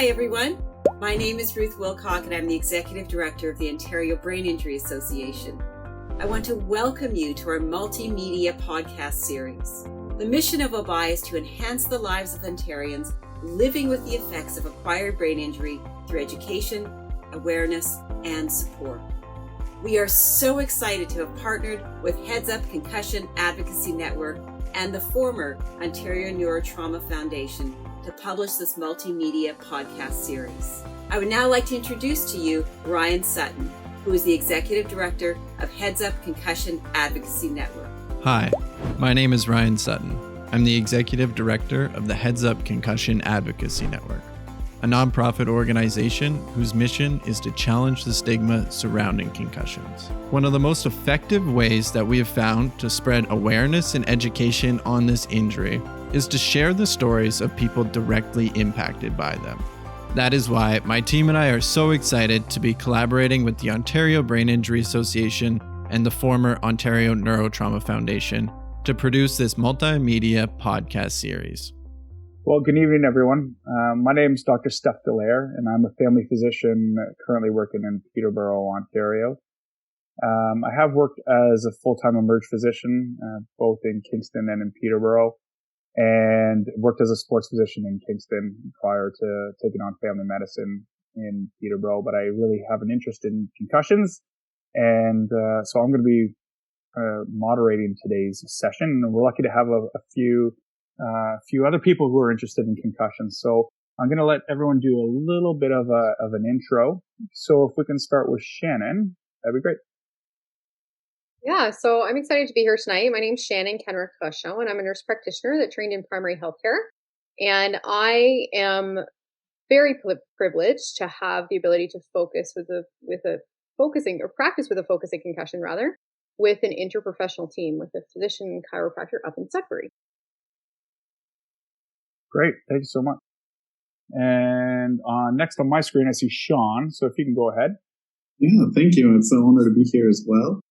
Hi, everyone. My name is Ruth Wilcock, and I'm the Executive Director of the Ontario Brain Injury Association. I want to welcome you to our multimedia podcast series. The mission of OBIA is to enhance the lives of Ontarians living with the effects of acquired brain injury through education, awareness, and support. We are so excited to have partnered with Headsup Concussion Advocacy Network and the former Ontario Neurotrauma Foundation to publish this multimedia podcast series. I would now like to introduce to you Ryan Sutton, who is the Executive Director of Headsup Concussion Advocacy Network. Hi, my name is Ryan Sutton. I'm the Executive Director of the Headsup Concussion Advocacy Network, a nonprofit organization whose mission is to challenge the stigma surrounding concussions. One of the most effective ways that we have found to spread awareness and education on this injury is to share the stories of people directly impacted by them. That is why my team and I are so excited to be collaborating with the Ontario Brain Injury Association and the former Ontario Neurotrauma Foundation to produce this multimedia podcast series. Well, good evening, everyone. My name is Dr. Steph Dallaire, and I'm a family physician currently working in Peterborough, Ontario. I have worked as a full-time emerge physician, both in Kingston and in Peterborough, and worked as a sports physician in Kingston prior to taking on family medicine in Peterborough. But I really have an interest in concussions, and so I'm going to be moderating today's session. And we're lucky to have a few other people who are interested in concussions. So I'm going to let everyone do a little bit of an intro. So if we can start with Shannon, that'd be great. Yeah, so I'm excited to be here tonight. My name's Shannon Kenrichow, and I'm a nurse practitioner that trained in primary healthcare. And I am very privileged to have the ability to practice with a focusing concussion with an interprofessional team with a physician and chiropractor up in Sudbury. Great, thank you so much. And next on my screen, I see Sean. So if you can go ahead. Yeah, thank you. It's an honor to be here as well.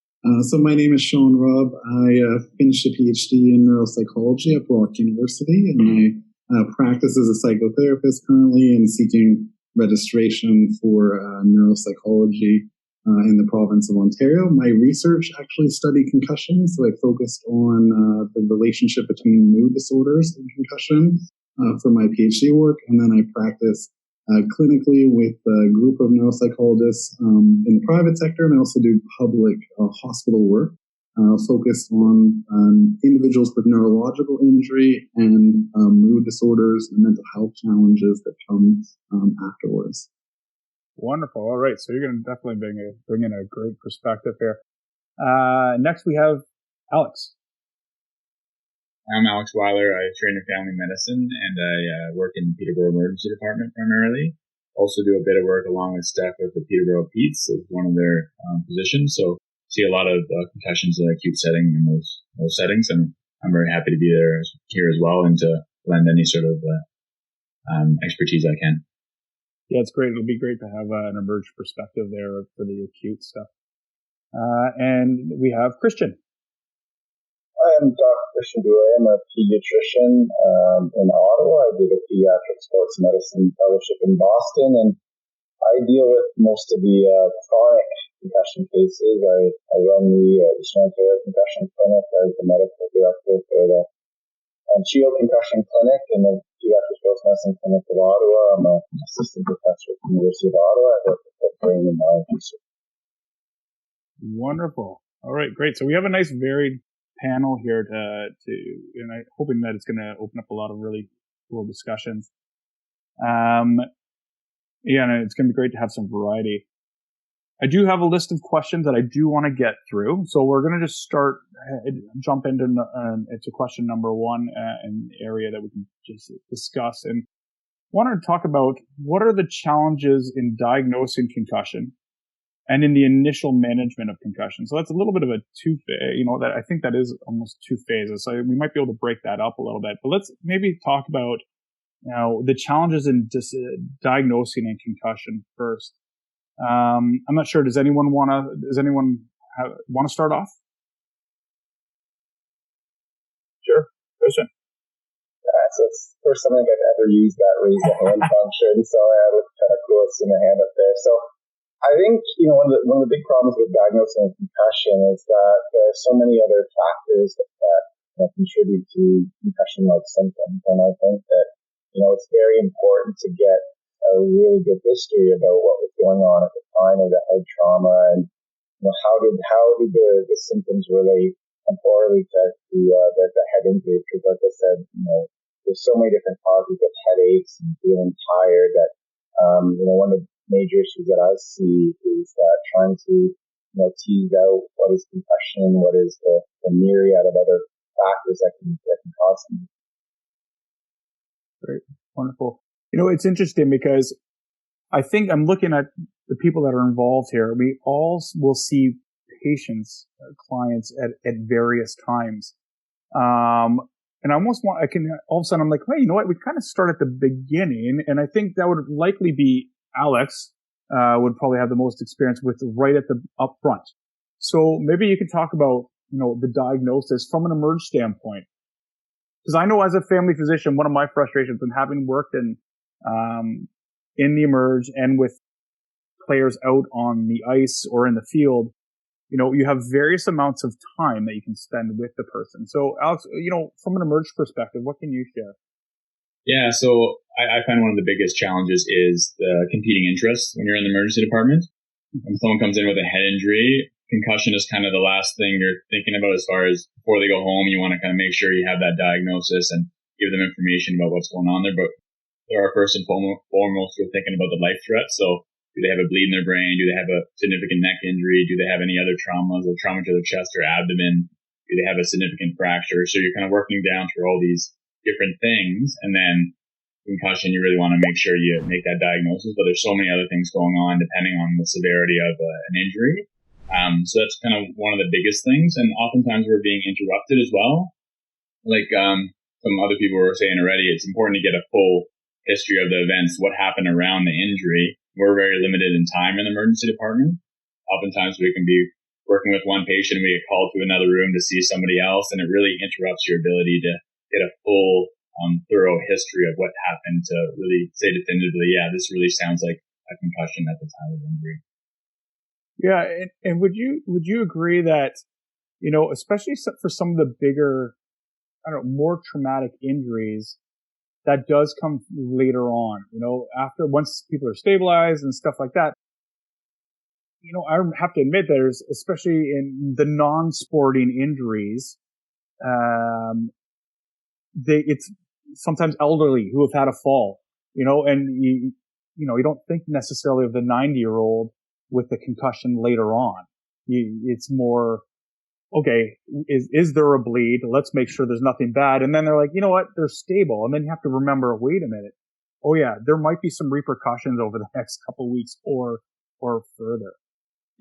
So my name is Sean Robb. I finished a PhD in neuropsychology at Brock University, and I practice as a psychotherapist currently and seeking registration for neuropsychology in the province of Ontario. My research actually studied concussions, so I focused on the relationship between mood disorders and concussion for my PhD work, and then I practice clinically with a group of neuropsychologists in the private sector, and I also do public hospital work focused on individuals with neurological injury and mood disorders and mental health challenges that come afterwards. Wonderful. All right. So you're going to definitely bring in a great perspective here. Next, we have Alex. I'm Alexweiler. I train in family medicine, and I work in the Peterborough Emergency Department primarily. Also do a bit of work along with Steph at the Peterborough Petes as one of their physicians. So see a lot of concussions in the acute setting in those settings, and I'm very happy to be here as well and to lend any sort of expertise I can. Yeah, it's great. It'll be great to have an emerge perspective there for the acute stuff. And we have Christian. I'm Dr. Christian Delaire. I'm a pediatrician in Ottawa. I did a pediatric sports medicine fellowship in Boston, and I deal with most of the chronic concussion cases. I run the Ontario Concussion Clinic as the medical director for the Chio Concussion Clinic in the Pediatric Sports Medicine Clinic of Ottawa. I'm an assistant professor at the University of Ottawa. I work with brain and mind research. Wonderful. All right, great. So we have a nice varied panel here and I'm hoping that it's going to open up a lot of really cool discussions. And it's going to be great to have some variety. I do have a list of questions that I do want to get through. So we're going to just jump into question number one, an area that we can just discuss. And wanted to talk about what are the challenges in diagnosing concussion and in the initial management of concussion. So that's a little bit of a that I think that is almost two phases. So we might be able to break that up a little bit, but let's maybe talk about the challenges in diagnosing a concussion first. I'm not sure. Does anyone want to start off? Sure. Christian. That's So it's the first time I've ever used that raise the hand function. So I was kind of cool seeing the hand up there. So I think, one of the big problems with diagnosing a concussion is that there's so many other factors that contribute to concussion-like symptoms. And I think that, it's very important to get a really good history about what was going on at the time of the head trauma, and how did the symptoms relate temporally to the head injury? Because, like I said, there's so many different causes of headaches and feeling tired that one of the major issues that I see is trying to tease out what is concussion, what is the myriad of other factors that can cause them. Great, wonderful. It's interesting because I think I'm looking at the people that are involved here. We all will see patients, clients at various times. And I almost all of a sudden I'm like, hey, you know what? We kind of start at the beginning. And I think that would likely be Alex, would probably have the most experience with right at the up front. So maybe you could talk about, the diagnosis from an emerge standpoint. Because I know as a family physician, one of my frustrations and having worked in the emerge and with players out on the ice or in the field, you have various amounts of time that you can spend with the person. So Alex, from an emerge perspective, what can you share? Yeah, so I find one of the biggest challenges is the competing interests when you're in the emergency department. When someone comes in with a head injury, concussion is kind of the last thing you're thinking about as far as before they go home. You want to kind of make sure you have that diagnosis and give them information about what's going on there. But there are first and foremost, we're thinking about the life threat. So do they have a bleed in their brain? Do they have a significant neck injury? Do they have any other traumas, or trauma to their chest or abdomen? Do they have a significant fracture? So you're kind of working down through all these different things. And then concussion, you really want to make sure you make that diagnosis. But there's so many other things going on depending on the severity of an injury. So that's kind of one of the biggest things. And oftentimes we're being interrupted as well. Like some other people were saying already, it's important to get a full history of the events, what happened around the injury. We're very limited in time in the emergency department. Oftentimes we can be working with one patient, we get called to another room to see somebody else, and it really interrupts your ability to get a full, thorough history of what happened to really say definitively, yeah, this really sounds like a concussion at the time of injury. Yeah, and would you agree that, especially for some of the bigger, more traumatic injuries, that does come later on, after once people are stabilized and stuff like that. I have to admit there's, especially in the non-sporting injuries, it's sometimes elderly who have had a fall, and you don't think necessarily of the 90-year-old with the concussion later on. It's more, okay, is there a bleed? Let's make sure there's nothing bad. And then they're like, you know what? They're stable. And then you have to remember, wait a minute. Oh yeah, there might be some repercussions over the next couple of weeks or further.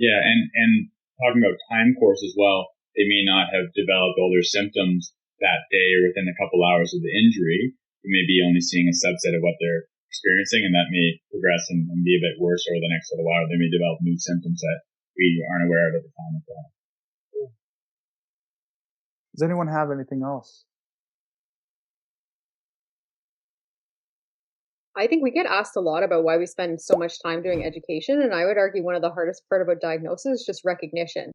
Yeah. And talking about time course as well, they may not have developed all their symptoms that day or within a couple hours of the injury. You may be only seeing a subset of what they're experiencing, and that may progress and be a bit worse over the next little while. They may develop new symptoms that we aren't aware of at the time as well. Does anyone have anything else? I think we get asked a lot about why we spend so much time doing education, and I would argue one of the hardest part about diagnosis is just recognition.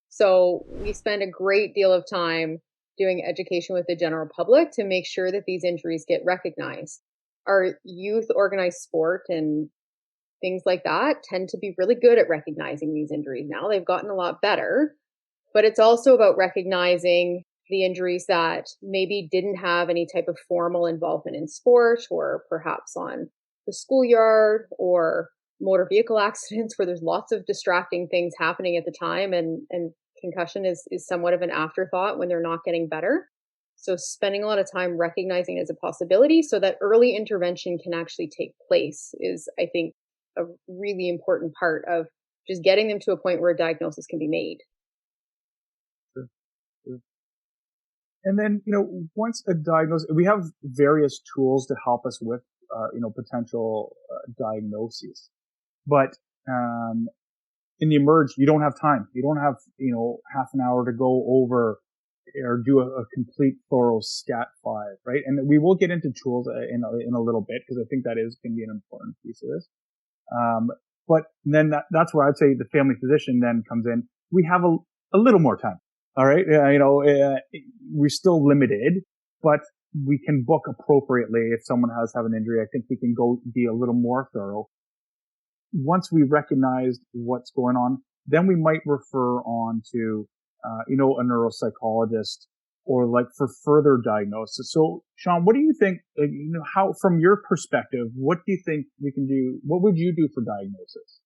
So we spend a great deal of time doing education with the general public to make sure that these injuries get recognized. Our youth organized sport and things like that tend to be really good at recognizing these injuries now. They've gotten a lot better, but it's also about recognizing the injuries that maybe didn't have any type of formal involvement in sport, or perhaps on the schoolyard, or motor vehicle accidents where there's lots of distracting things happening at the time, and concussion is somewhat of an afterthought when they're not getting better. So spending a lot of time recognizing it as a possibility so that early intervention can actually take place is, I think, a really important part of just getting them to a point where a diagnosis can be made. Sure. And then, once a diagnosis, we have various tools to help us with, potential diagnoses. But in the emerge, you don't have time. You don't have, half an hour to go over or do a complete thorough stat 5, right? And we will get into tools in a little bit, because I think that is going to be an important piece of this. But then that's where I'd say the family physician then comes in. We have a little more time. All right. We're still limited, but we can book appropriately. If someone has an injury, I think we can go be a little more thorough. Once we recognize what's going on, then we might refer on to, a neuropsychologist, or like for further diagnosis. So, Sean, what do you think, how, from your perspective, what do you think we can do? What would you do for diagnosis?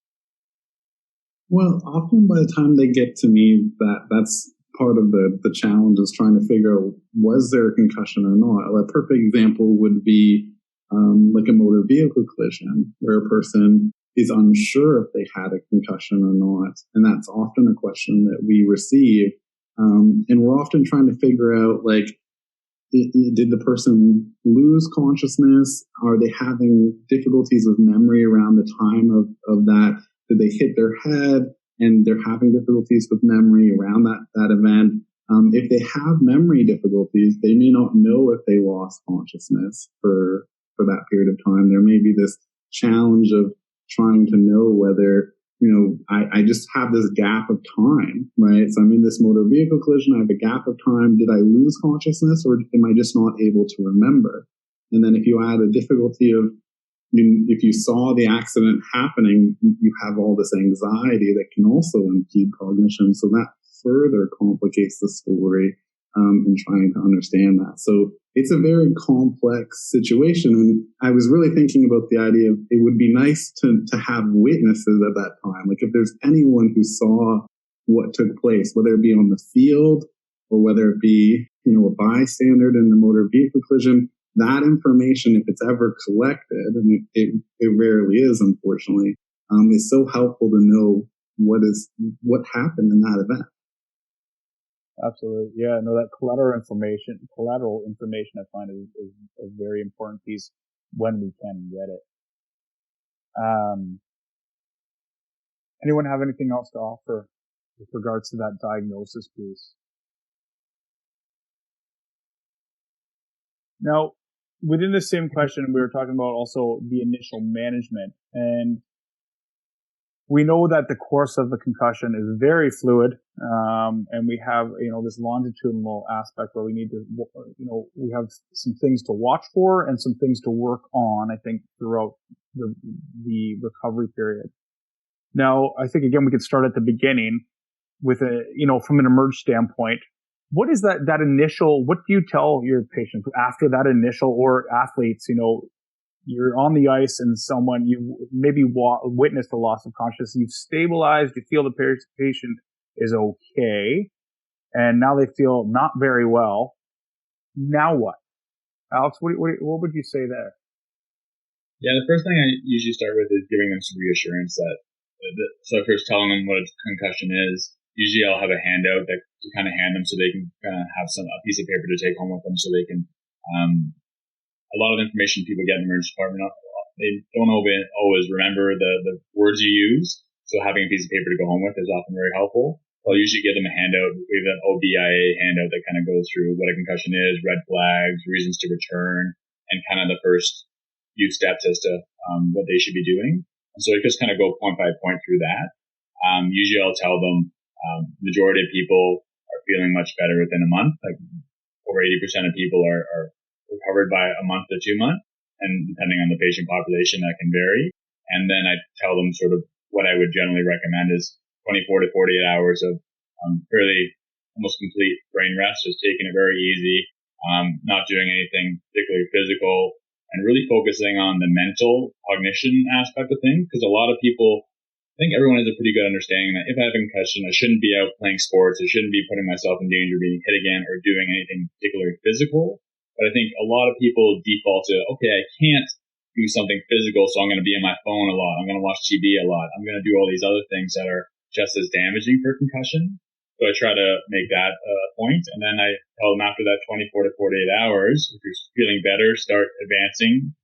Well, often by the time they get to me, that's part of the challenge, is trying to figure out, was there a concussion or not? A perfect example would be like a motor vehicle collision, where a person is unsure if they had a concussion or not. And that's often a question that we receive. And we're often trying to figure out, like, did the person lose consciousness? Are they having difficulties with memory around the time of that? Did they hit their head and they're having difficulties with memory around that event? If they have memory difficulties, they may not know if they lost consciousness for that period of time. There may be this challenge of trying to know whether, I just have this gap of time, right? So I'm in this motor vehicle collision. I have a gap of time. Did I lose consciousness, or am I just not able to remember? And then if you add a difficulty of, if you saw the accident happening, you have all this anxiety that can also impede cognition. So that further complicates the story in trying to understand that. So it's a very complex situation. And I was really thinking about the idea of, it would be nice to have witnesses at that time. Like, if there's anyone who saw what took place, whether it be on the field or whether it be, a bystander in the motor vehicle collision, that information, if it's ever collected, and it rarely is, unfortunately, is so helpful to know what happened in that event. Absolutely. Yeah, no, that collateral information I find is a very important piece when we can get it. Anyone have anything else to offer with regards to that diagnosis piece? Now, within the same question, we were talking about also the initial management, and we know that the course of the concussion is very fluid, and we have, this longitudinal aspect where we need to, we have some things to watch for and some things to work on, I think, throughout the recovery period. Now, I think, again, we could start at the beginning with from an emerge standpoint. What is that initial, what do you tell your patients after that initial, or athletes, you're on the ice and you maybe witnessed a loss of consciousness, you've stabilized, you feel the patient is okay, and now they feel not very well. Now what? Alex, what would you say there? Yeah, the first thing I usually start with is giving them some reassurance so first telling them what a concussion is. Usually I'll have a handout to kind of hand them so they can have a piece of paper to take home with them, so they can, a lot of information people get in the emergency department, they don't always remember the words you use. So having a piece of paper to go home with is often very helpful. I'll usually give them a handout. We have an OBIA handout that kind of goes through what a concussion is, red flags, reasons to return, and kind of the first few steps as to what they should be doing. And so I just kind of go point by point through that. Usually I'll tell them majority of people are feeling much better within a month. Like over 80% of people are recovered by a month to 2 months, and depending on the patient population, that can vary. And then I tell them sort of what I would generally recommend is 24 to 48 hours of fairly almost complete brain rest, just taking it very easy, not doing anything particularly physical, and really focusing on the mental cognition aspect of things. Because a lot of people, I think everyone has a pretty good understanding that if I have a concussion, I shouldn't be out playing sports. I shouldn't be putting myself in danger of being hit again or doing anything particularly physical. But I think a lot of people default to, okay, I can't do something physical, so I'm going to be on my phone a lot. I'm going to watch TV a lot. I'm going to do all these other things that are just as damaging for concussion. So I try to make that a point. And then I tell them after that 24 to 48 hours, if you're feeling better, start advancing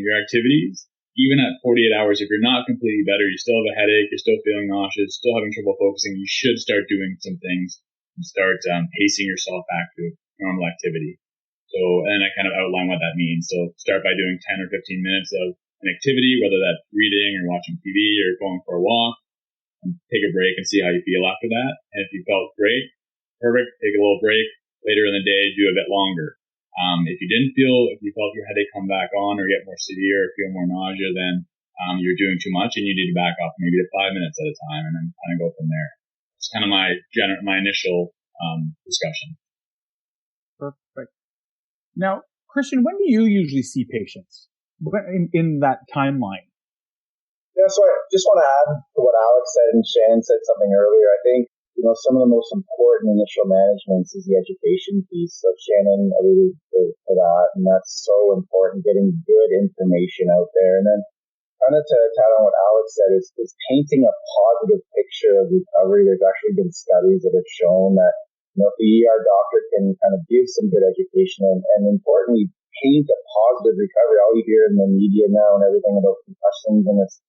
your activities. Even at 48 hours, if you're not completely better, you still have a headache, you're still feeling nauseous, still having trouble focusing, you should start doing some things and start pacing yourself back to normal activity. So, and I kind of outline what that means. So start by doing 10 or 15 minutes of an activity, whether that's reading or watching TV or going for a walk, and take a break and see how you feel after that. And if you felt great, perfect, take a little break. Later in the day, do a bit longer. If you felt your headache come back on or get more severe or feel more nausea, then you're doing too much and you need to back off maybe to 5 minutes at a time and then kind of go from there. It's kind of my initial discussion. Perfect. Now, Christian, when do you usually see patients in that timeline? Yeah, so I just want to add to what Alex said, and Shannon said something earlier. I think, some of the most important initial managements is the education piece. So Shannon alluded to that, and that's so important, getting good information out there. And then kind of to add on what Alex said is painting a positive picture of recovery. There's actually been studies that have shown that, if the ER doctor can kind of give some good education and importantly, paint a positive recovery. All you hear in the media now and everything about concussions and it's,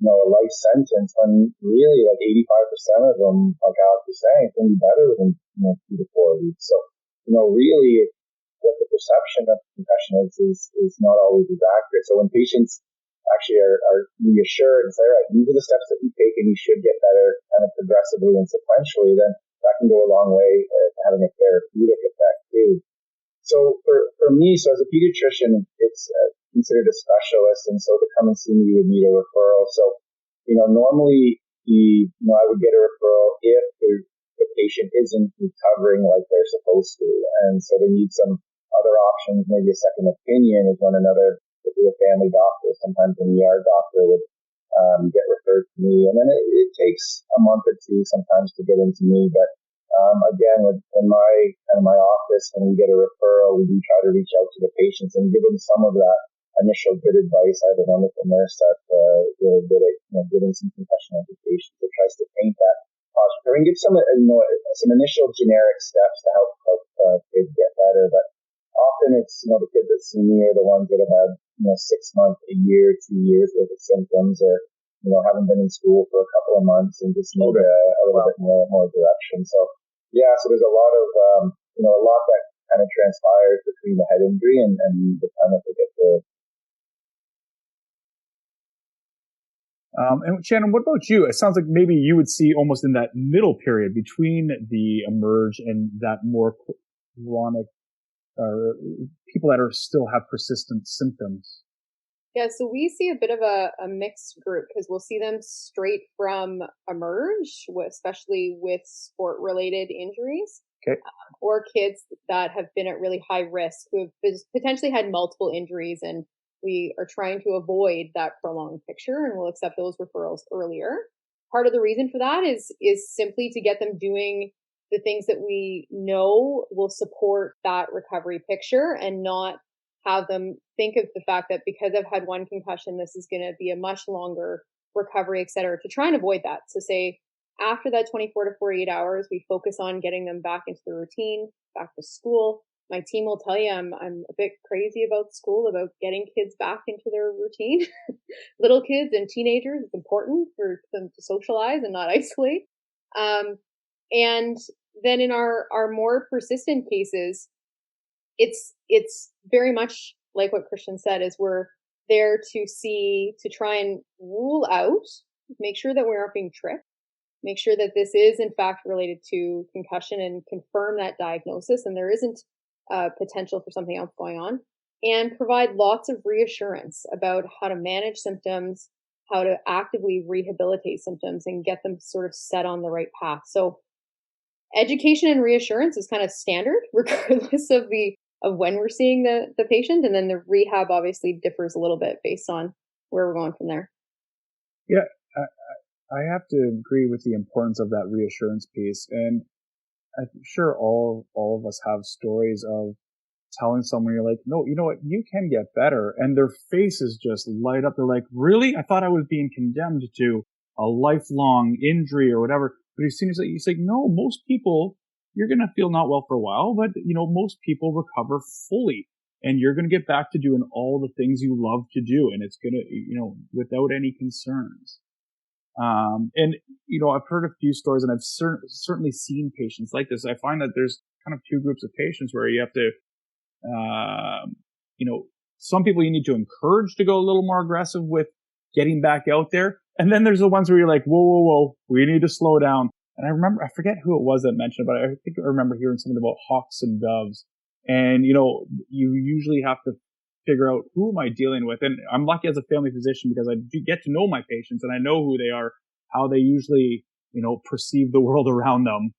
a life sentence, when really like 85% of them, like Alex was saying, can be better within 2 to 4 weeks. So, really what the perception of concussion is not always as accurate. So when patients actually are reassured and say, all right, these are the steps that you take and you should get better kind of progressively and sequentially, then that can go a long way to having a therapeutic effect too. So for me, so as a pediatrician, it's considered a specialist, and so to come and see me, you would need a referral. So, normally I would get a referral if the patient isn't recovering like they're supposed to, and so they need some other options, maybe a second opinion is when another, would be a family doctor, sometimes an ER doctor would get referred to me, and then it takes a month or two sometimes to get into me, but again, in my office, when we get a referral, we do try to reach out to the patients and give them some of that initial good advice. I have a wonderful nurse that really good at giving some concussion education that tries to paint that positive and give some initial generic steps to help kids get better. But often it's the kids that see me are the ones that have had 6 months, a year, 2 years worth of symptoms, or haven't been in school for a couple of months and just need a little bit more direction. So yeah, so there's a lot of a lot that kind of transpires between the head injury and the time that they get the. And Shannon, what about you? It sounds like maybe you would see almost in that middle period between the emerge and that more chronic, people that still have persistent symptoms. Yeah, so we see a bit of a mixed group because we'll see them straight from emerge, especially with sport-related injuries, or kids that have been at really high risk who have potentially had multiple injuries, and we are trying to avoid that prolonged picture, and we'll accept those referrals earlier. Part of the reason for that is simply to get them doing the things that we know will support that recovery picture and not have them think of the fact that because I've had one concussion, this is going to be a much longer recovery, et cetera, to try and avoid that. So say after that 24 to 48 hours, we focus on getting them back into the routine, back to school. My team will tell you I'm a bit crazy about school, about getting kids back into their routine. Little kids and teenagers, it's important for them to socialize and not isolate. And then in our more persistent cases, it's very much like what Christian said, is we're there to try and rule out, make sure that we aren't being tricked, make sure that this is in fact related to concussion and confirm that diagnosis and there isn't potential for something else going on, and provide lots of reassurance about how to manage symptoms, how to actively rehabilitate symptoms and get them sort of set on the right path. So education and reassurance is kind of standard regardless of when we're seeing the patient, and then the rehab obviously differs a little bit based on where we're going from there. Yeah, I have to agree with the importance of that reassurance piece, and I'm sure all of us have stories of telling someone, you're like, no, you know what, you can get better, and their faces just light up. They're like, really? I thought I was being condemned to a lifelong injury or whatever. But as soon as you say, no, most people, you're going to feel not well for a while, but most people recover fully and you're going to get back to doing all the things you love to do. And it's going to, without any concerns. And, I've heard a few stories, and I've certainly seen patients like this. I find that there's kind of two groups of patients where you have to, some people you need to encourage to go a little more aggressive with getting back out there. And then there's the ones where you're like, whoa, we need to slow down. And I forget who it was that mentioned it, but I think I remember hearing something about hawks and doves. And, you usually have to figure out who am I dealing with. And I'm lucky as a family physician because I do get to know my patients and I know who they are, how they usually, perceive the world around them.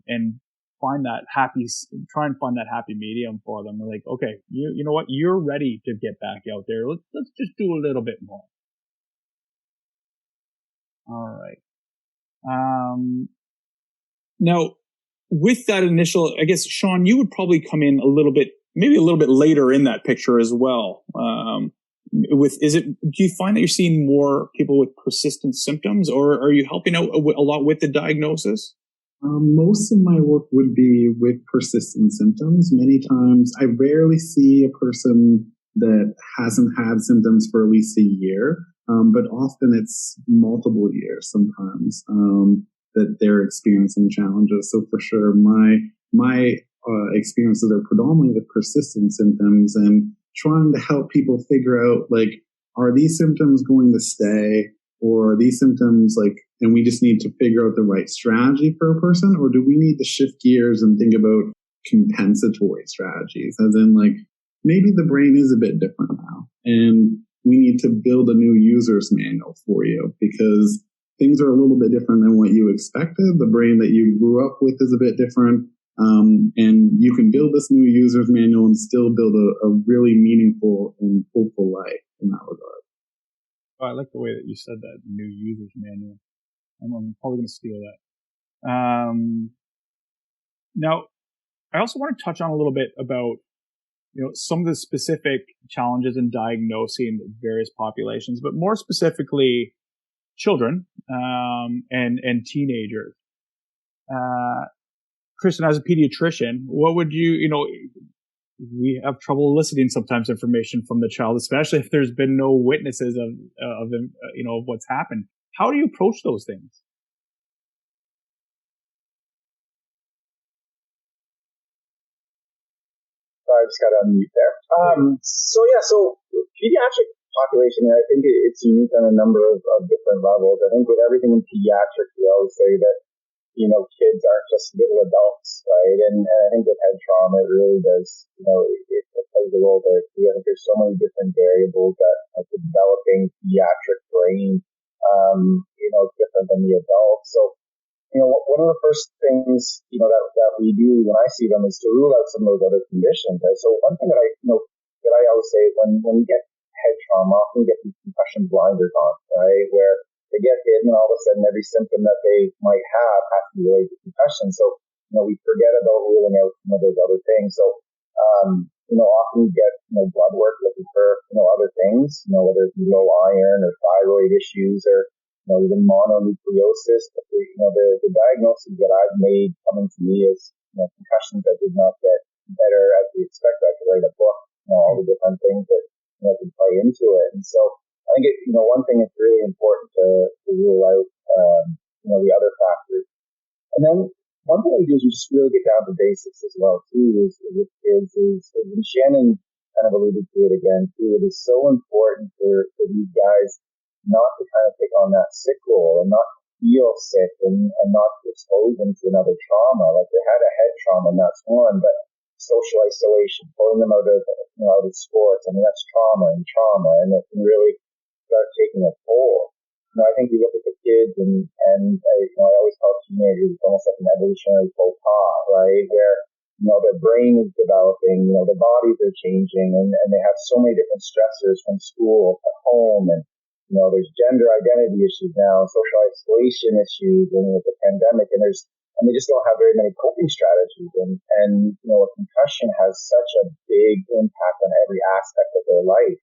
And try and find that happy medium for them. They're like, okay, you know what? You're ready to get back out there. Let's just do a little bit more. All right. Now with that initial, I guess, Sean, you would probably come in maybe a little bit later in that picture as well. Do you find that you're seeing more people with persistent symptoms, or are you helping out a lot with the diagnosis? Most of my work would be with persistent symptoms. Many times, I rarely see a person that hasn't had symptoms for at least a year, but often it's multiple years sometimes that they're experiencing challenges. So for sure, my experiences are predominantly with persistent symptoms and trying to help people figure out, are these symptoms going to stay, or are these symptoms and we just need to figure out the right strategy for a person, or do we need to shift gears and think about compensatory strategies, as in maybe the brain is a bit different now and we need to build a new user's manual for you because things are a little bit different than what you expected. The brain that you grew up with is a bit different. And you can build this new user's manual and still build a really meaningful and hopeful life in that regard. Oh, I like the way that you said that, new user's manual. I'm probably going to steal that. Now, I also want to touch on a little bit about, some of the specific challenges in diagnosing various populations, but more specifically children, and teenagers. Kristen, as a pediatrician, what would we have trouble eliciting sometimes information from the child, especially if there's been no witnesses of what's happened. How do you approach those things? I just got to unmute there. So pediatric population, I think it's unique on a number of different levels. I think with everything in pediatrics, we always say that kids aren't just little adults, right? And I think with head trauma, it really does, it plays a role there too. I think there's so many different variables that the developing pediatric brain, it's different than the adult. So, one of the first things, that we do when I see them is to rule out some of those other conditions. Right? So one thing that I always say is when we get head trauma, often we get these concussion blinders on, right? Where they get hit and all of a sudden every symptom that they might have has to be related to concussion. So, we forget about ruling out some of those other things. So, often we get, blood work looking for, other things, whether it be low iron or thyroid issues or, even mononucleosis. But the diagnosis that I've made coming to me is, concussions that did not get better as we expect. I could write a book, all the different things that, could play into it. And so, I think one thing it's really important to rule out, the other factors. And then one thing we do is we just really get down to basics as well too. Is with kids and Shannon kind of alluded to it again too. It is so important for these guys not to kind of take on that sick role and not feel sick and not to expose them to another trauma. Like they had a head trauma and that's one, but social isolation, pulling them out of sports. I mean, that's trauma, and it can really start taking a toll. I think you look at the kids and I always call teenagers, it's almost like an evolutionary faux pas, right? Where, their brain is developing, their bodies are changing and they have so many different stressors from school to home and, there's gender identity issues now, social isolation issues and with the pandemic and they just don't have very many coping strategies. And a concussion has such a big impact on every aspect of their life.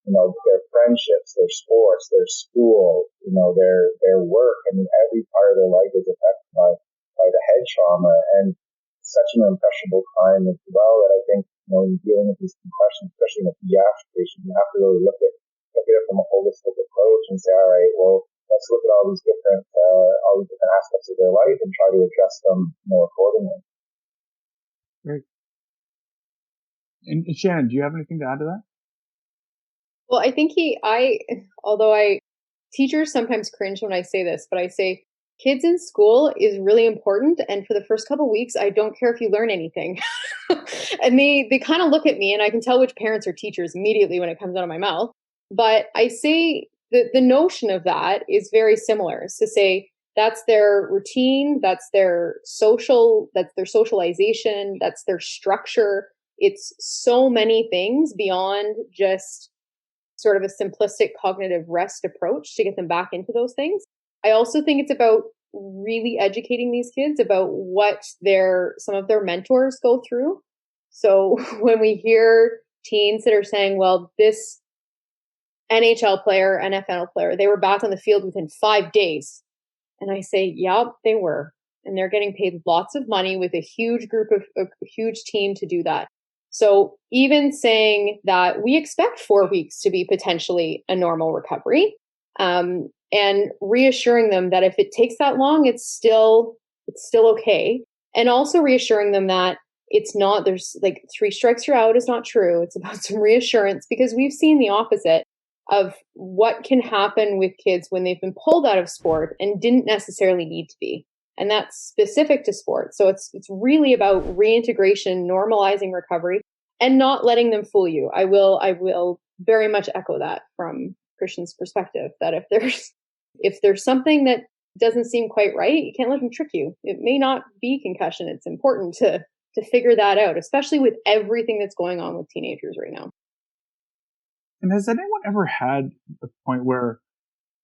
Their friendships, their sports, their school, their work. I mean, every part of their life is affected by the head trauma. And such an impressionable time as well that I think, in dealing with these concussions, especially in a pediatric patient, you have to really look at it from a holistic approach and say, all right, well, let's let's look at all these different aspects of their life and try to address them more accordingly. Great. And Shannon, do you have anything to add to that? Well, I think teachers sometimes cringe when I say this, but I say kids in school is really important. And for the first couple of weeks, I don't care if you learn anything. And they kind of look at me, and I can tell which parents are teachers immediately when it comes out of my mouth. But I say that the notion of that is very similar. It's to say that's their routine, that's their socialization, that's their structure. It's so many things beyond just sort of a simplistic cognitive rest approach to get them back into those things. I also think it's about really educating these kids about what some of their mentors go through. So when we hear teens that are saying, well, this NHL player, NFL player, they were back on the field within 5 days. And I say, yeah, they were. And they're getting paid lots of money with a huge huge team to do that. So even saying that we expect 4 weeks to be potentially a normal recovery, and reassuring them that if it takes that long, it's still okay. And also reassuring them that it's not, there's like 3 strikes you're out is not true. It's about some reassurance, because we've seen the opposite of what can happen with kids when they've been pulled out of sport and didn't necessarily need to be. And that's specific to sport. So it's really about reintegration, normalizing recovery, and not letting them fool you. I will very much echo that from Christian's perspective, that if there's something that doesn't seem quite right, you can't let them trick you. It may not be concussion. It's important to figure that out, especially with everything that's going on with teenagers right now. And has anyone ever had a point where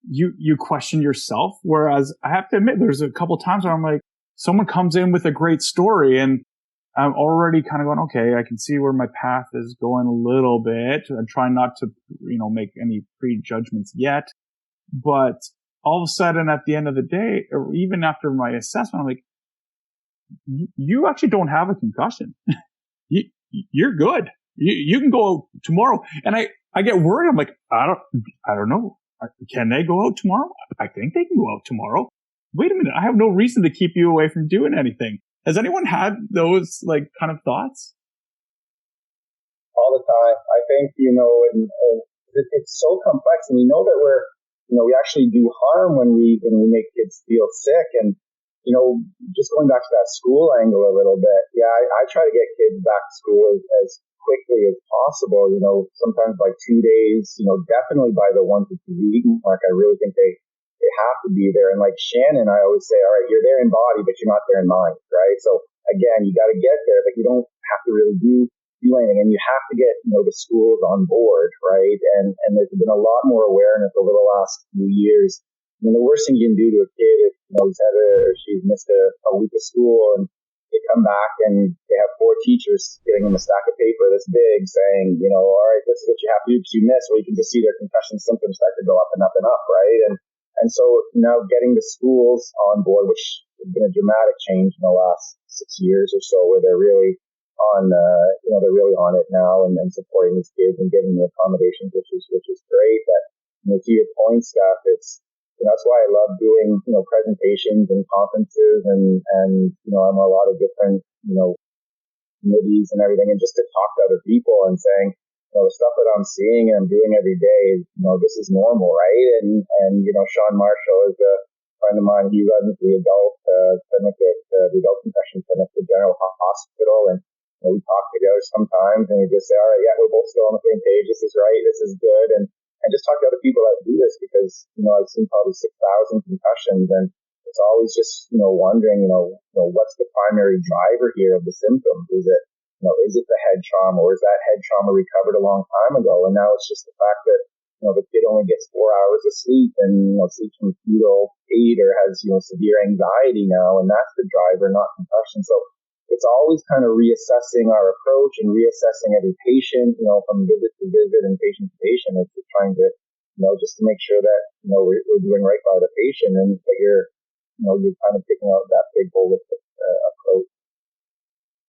you question yourself? Whereas I have to admit, there's a couple times where I'm like, someone comes in with a great story and I'm already kind of going, okay, I can see where my path is going a little bit. I'm trying not to, make any prejudgments yet. But all of a sudden at the end of the day, or even after my assessment, I'm like, you actually don't have a concussion. You're good. You can go out tomorrow. And I get worried. I'm like, I don't know. Can they go out tomorrow? I think they can go out tomorrow. Wait a minute. I have no reason to keep you away from doing anything. Has anyone had those kind of thoughts? All the time. I think, and it's so complex, and we know that we actually do harm when we make kids feel sick. And, just going back to that school angle a little bit. Yeah, I try to get kids back to school as quickly as possible, sometimes by 2 days, definitely by the 1 to 2 week mark. I really think they have to be there. And like Shannon, I always say, all right, you're there in body, but you're not there in mind, right? So again, you got to get there, but you don't have to really do anything. And you have to get, the schools on board, right? And there's been a lot more awareness over the last few years. The worst thing you can do to a kid if, he's had or she's missed a week of school, and they come back and they have 4 teachers giving them a stack of paper that's big saying, all right, this is what you have to do because you missed, or you can just see their concussion symptoms start to go up and up and up, right? And so now getting the schools on board, which has been a dramatic change in the last 6 years or so, where they're really on, they're really on it now and supporting these kids and giving the accommodations, which is great. But, to your point, Steph, it's, that's why I love doing, presentations and conferences and, I'm a lot of different, committees and everything, and just to talk to other people and saying, the stuff that I'm seeing and I'm doing every day, this is normal, right? And Sean Marshall is a friend of mine. He runs the adult clinic at the adult concussion clinic at General Hospital, and we talk together sometimes, and we just say, all right, yeah, we're both still on the same page. This is right. This is good. And just talk to other people that do this, because, I've seen probably 6,000 concussions, and it's always just, wondering, what's the primary driver here of the symptoms? Is it the head trauma, or is that head trauma recovered a long time ago? And now it's just the fact that, the kid only gets 4 hours of sleep and, sleeps from fetal 8 or has, severe anxiety now, and that's the driver, not concussion. So it's always kind of reassessing our approach and reassessing every patient, from visit to visit and patient to patient. It's trying to, just to make sure that, we're doing right by the patient, and that you're kind of picking out that big holistic approach.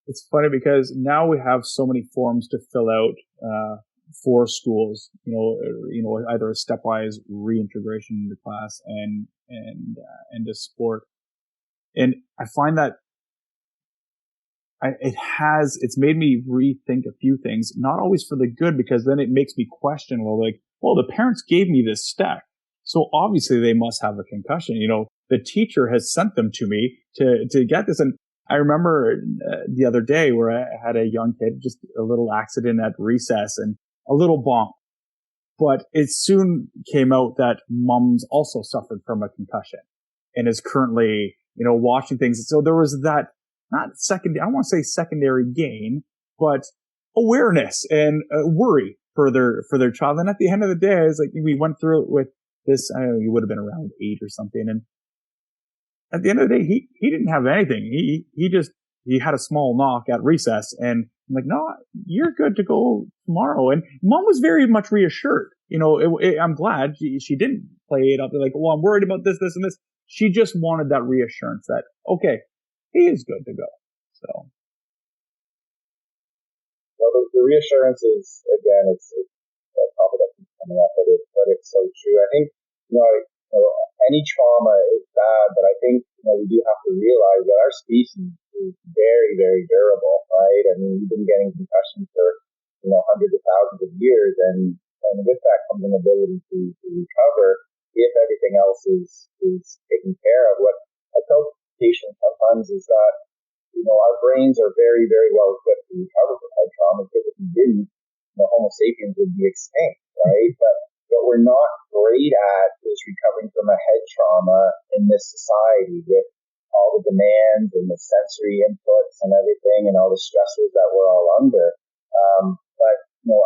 It's funny because now we have so many forms to fill out, for schools, either a stepwise reintegration into class and to sport. And I find that it's made me rethink a few things, not always for the good, because then it makes me question, the parents gave me this stack, so obviously they must have a concussion. The teacher has sent them to me to get this. And I remember the other day where I had a young kid, just a little accident at recess and a little bump. But it soon came out that mom's also suffered from a concussion and is currently, watching things. So there was that, I don't want to say secondary gain, but awareness and worry for their child. And at the end of the day, it's like we went through it with this, I don't know, he would have been around 8 or something. And at the end of the day, he didn't have anything. He had a small knock at recess, and I'm like, no, you're good to go tomorrow. And mom was very much reassured. I'm glad she didn't play it up. They're like, well, I'm worried about this, and this. She just wanted that reassurance that, okay, he is good to go. So. Well, the reassurance is, again, it's a topic that keeps coming up, but it's so true. I think, any trauma is bad, but I think, we do have to realize that our species is very, very durable, right? I mean, we've been getting concussions for, hundreds of thousands of years, and with that comes an ability to recover if everything else is taken care of. What I tell patients sometimes is that, our brains are very, very well equipped to recover from head trauma, because if we didn't, Homo sapiens would be extinct, right? But what we're not great at is recovering from a head trauma in this society, with all the demands and the sensory inputs and everything and all the stressors that we're all under. But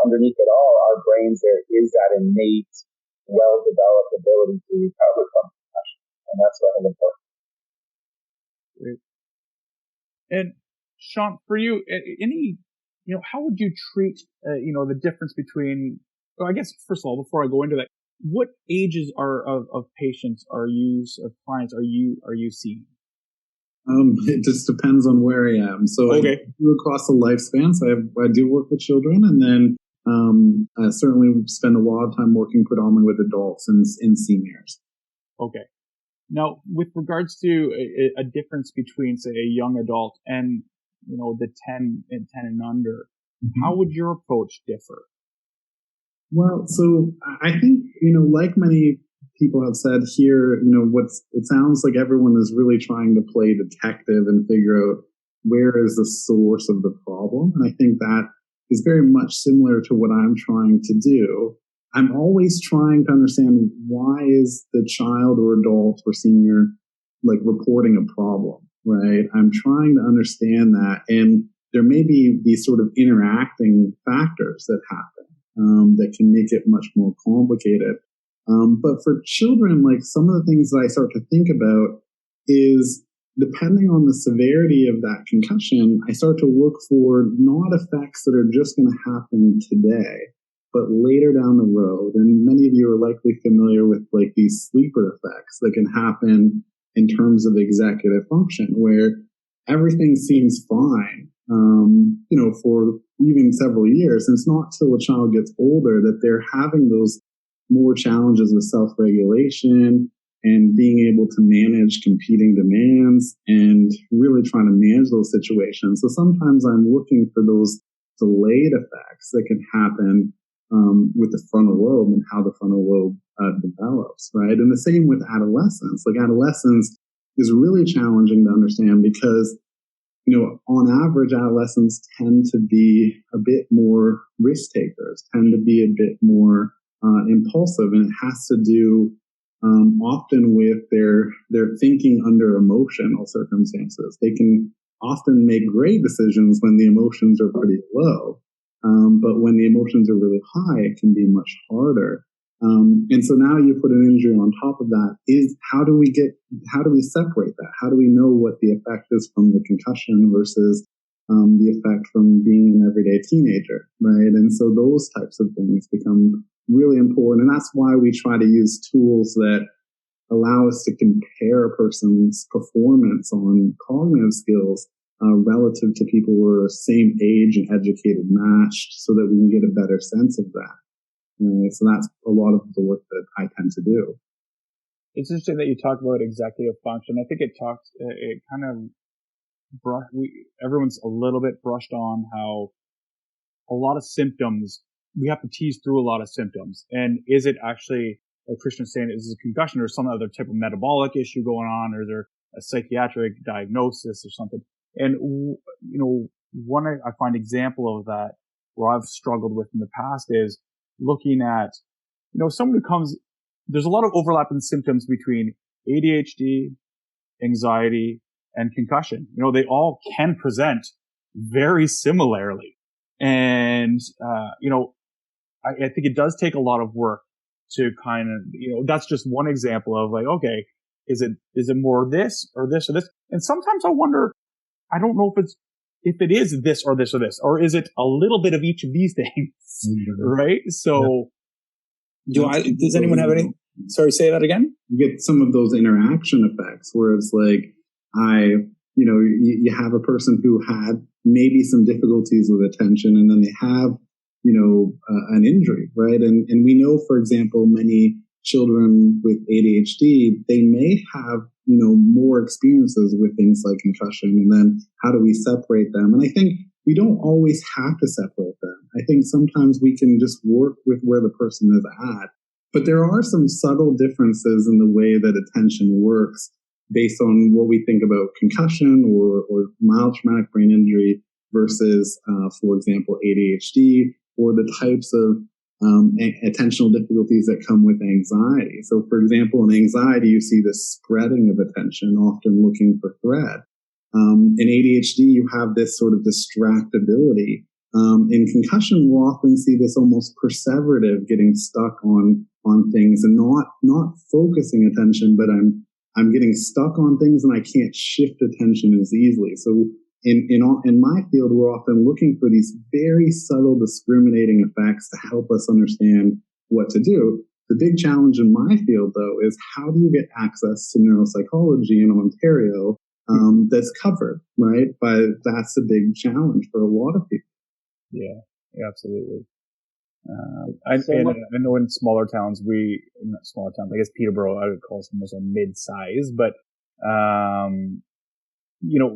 underneath it all, our brains, there is that innate, well-developed ability to recover from concussion, and that's what is important. Great. And Sean, for you, how would you treat, the difference between, I guess, first of all, before I go into that, what ages of patients of clients are you seeing? It just depends on where I am. So okay. I do across the lifespan. So I do work with children, and then I certainly spend a lot of time working predominantly with adults and seniors. Okay. Now, with regards to a difference between, say, a young adult and the 10 and under, how would your approach differ? Well, so I think, like many people have said here, it sounds like everyone is really trying to play detective and figure out where is the source of the problem. And I think that is very much similar to what I'm trying to do. I'm always trying to understand, why is the child or adult or senior reporting a problem, right? I'm trying to understand that. And there may be these sort of interacting factors that happen that can make it much more complicated. But for children, some of the things that I start to think about is, depending on the severity of that concussion, I start to look for not effects that are just going to happen today, but later down the road. And many of you are likely familiar with these sleeper effects that can happen in terms of executive function, where everything seems fine, for even several years. And it's not till a child gets older that they're having those more challenges with self-regulation and being able to manage competing demands and really trying to manage those situations. So sometimes I'm looking for those delayed effects that can happen with the frontal lobe and how the frontal lobe develops, right? And the same with adolescence. Adolescence is really challenging to understand because, on average, adolescents tend to be a bit more risk takers, tend to be a bit more impulsive, and it has to do often with their thinking under emotional circumstances. They can often make great decisions when the emotions are pretty low. But when the emotions are really high, it can be much harder. And so now you put an injury on top of that. How do we separate that? How do we know what the effect is from the concussion versus the effect from being an everyday teenager, right? And so those types of things become really important. And that's why we try to use tools that allow us to compare a person's performance on cognitive skills relative to people who are same age and educated matched, so that we can get a better sense of that. So that's a lot of the work that I tend to do. It's interesting that you talk about executive function. I think it kind of everyone's a little bit brushed on how a lot of symptoms, we have to tease through a lot of symptoms. And is it actually, like Christian's saying, is it a concussion or some other type of metabolic issue going on, or is there a psychiatric diagnosis or something? And, one I find example of that where I've struggled with in the past is looking at, someone who comes, there's a lot of overlap in symptoms between ADHD, anxiety, and concussion. They all can present very similarly. And, I think it does take a lot of work to kind of, that's just one example of like, okay, is it more this or this or this? And sometimes I wonder, I don't know if it is this or this or this, or is it a little bit of each of these things, right? So, does anyone have any? Sorry, say that again. You get some of those interaction effects where it's like, you have a person who had maybe some difficulties with attention, and then they have, an injury, right? And we know, for example, many children with ADHD, they may have, more experiences with things like concussion, and then how do we separate them? And I think we don't always have to separate them. I think sometimes we can just work with where the person is at. But there are some subtle differences in the way that attention works based on what we think about concussion or mild traumatic brain injury versus, for example, ADHD, or the types of attentional difficulties that come with anxiety. So, for example, in anxiety, you see this spreading of attention, often looking for thread. In ADHD, you have this sort of distractibility. In concussion, we'll often see this almost perseverative, getting stuck on things and not focusing attention, but I'm getting stuck on things and I can't shift attention as easily. So in my field, we're often looking for these very subtle discriminating effects to help us understand what to do. The big challenge in my field, though, is how do you get access to neuropsychology in Ontario that's covered, right? But that's a big challenge for a lot of people. Yeah, absolutely. I know in smaller towns, not smaller towns, I guess Peterborough, I would call it almost a mid-size, but,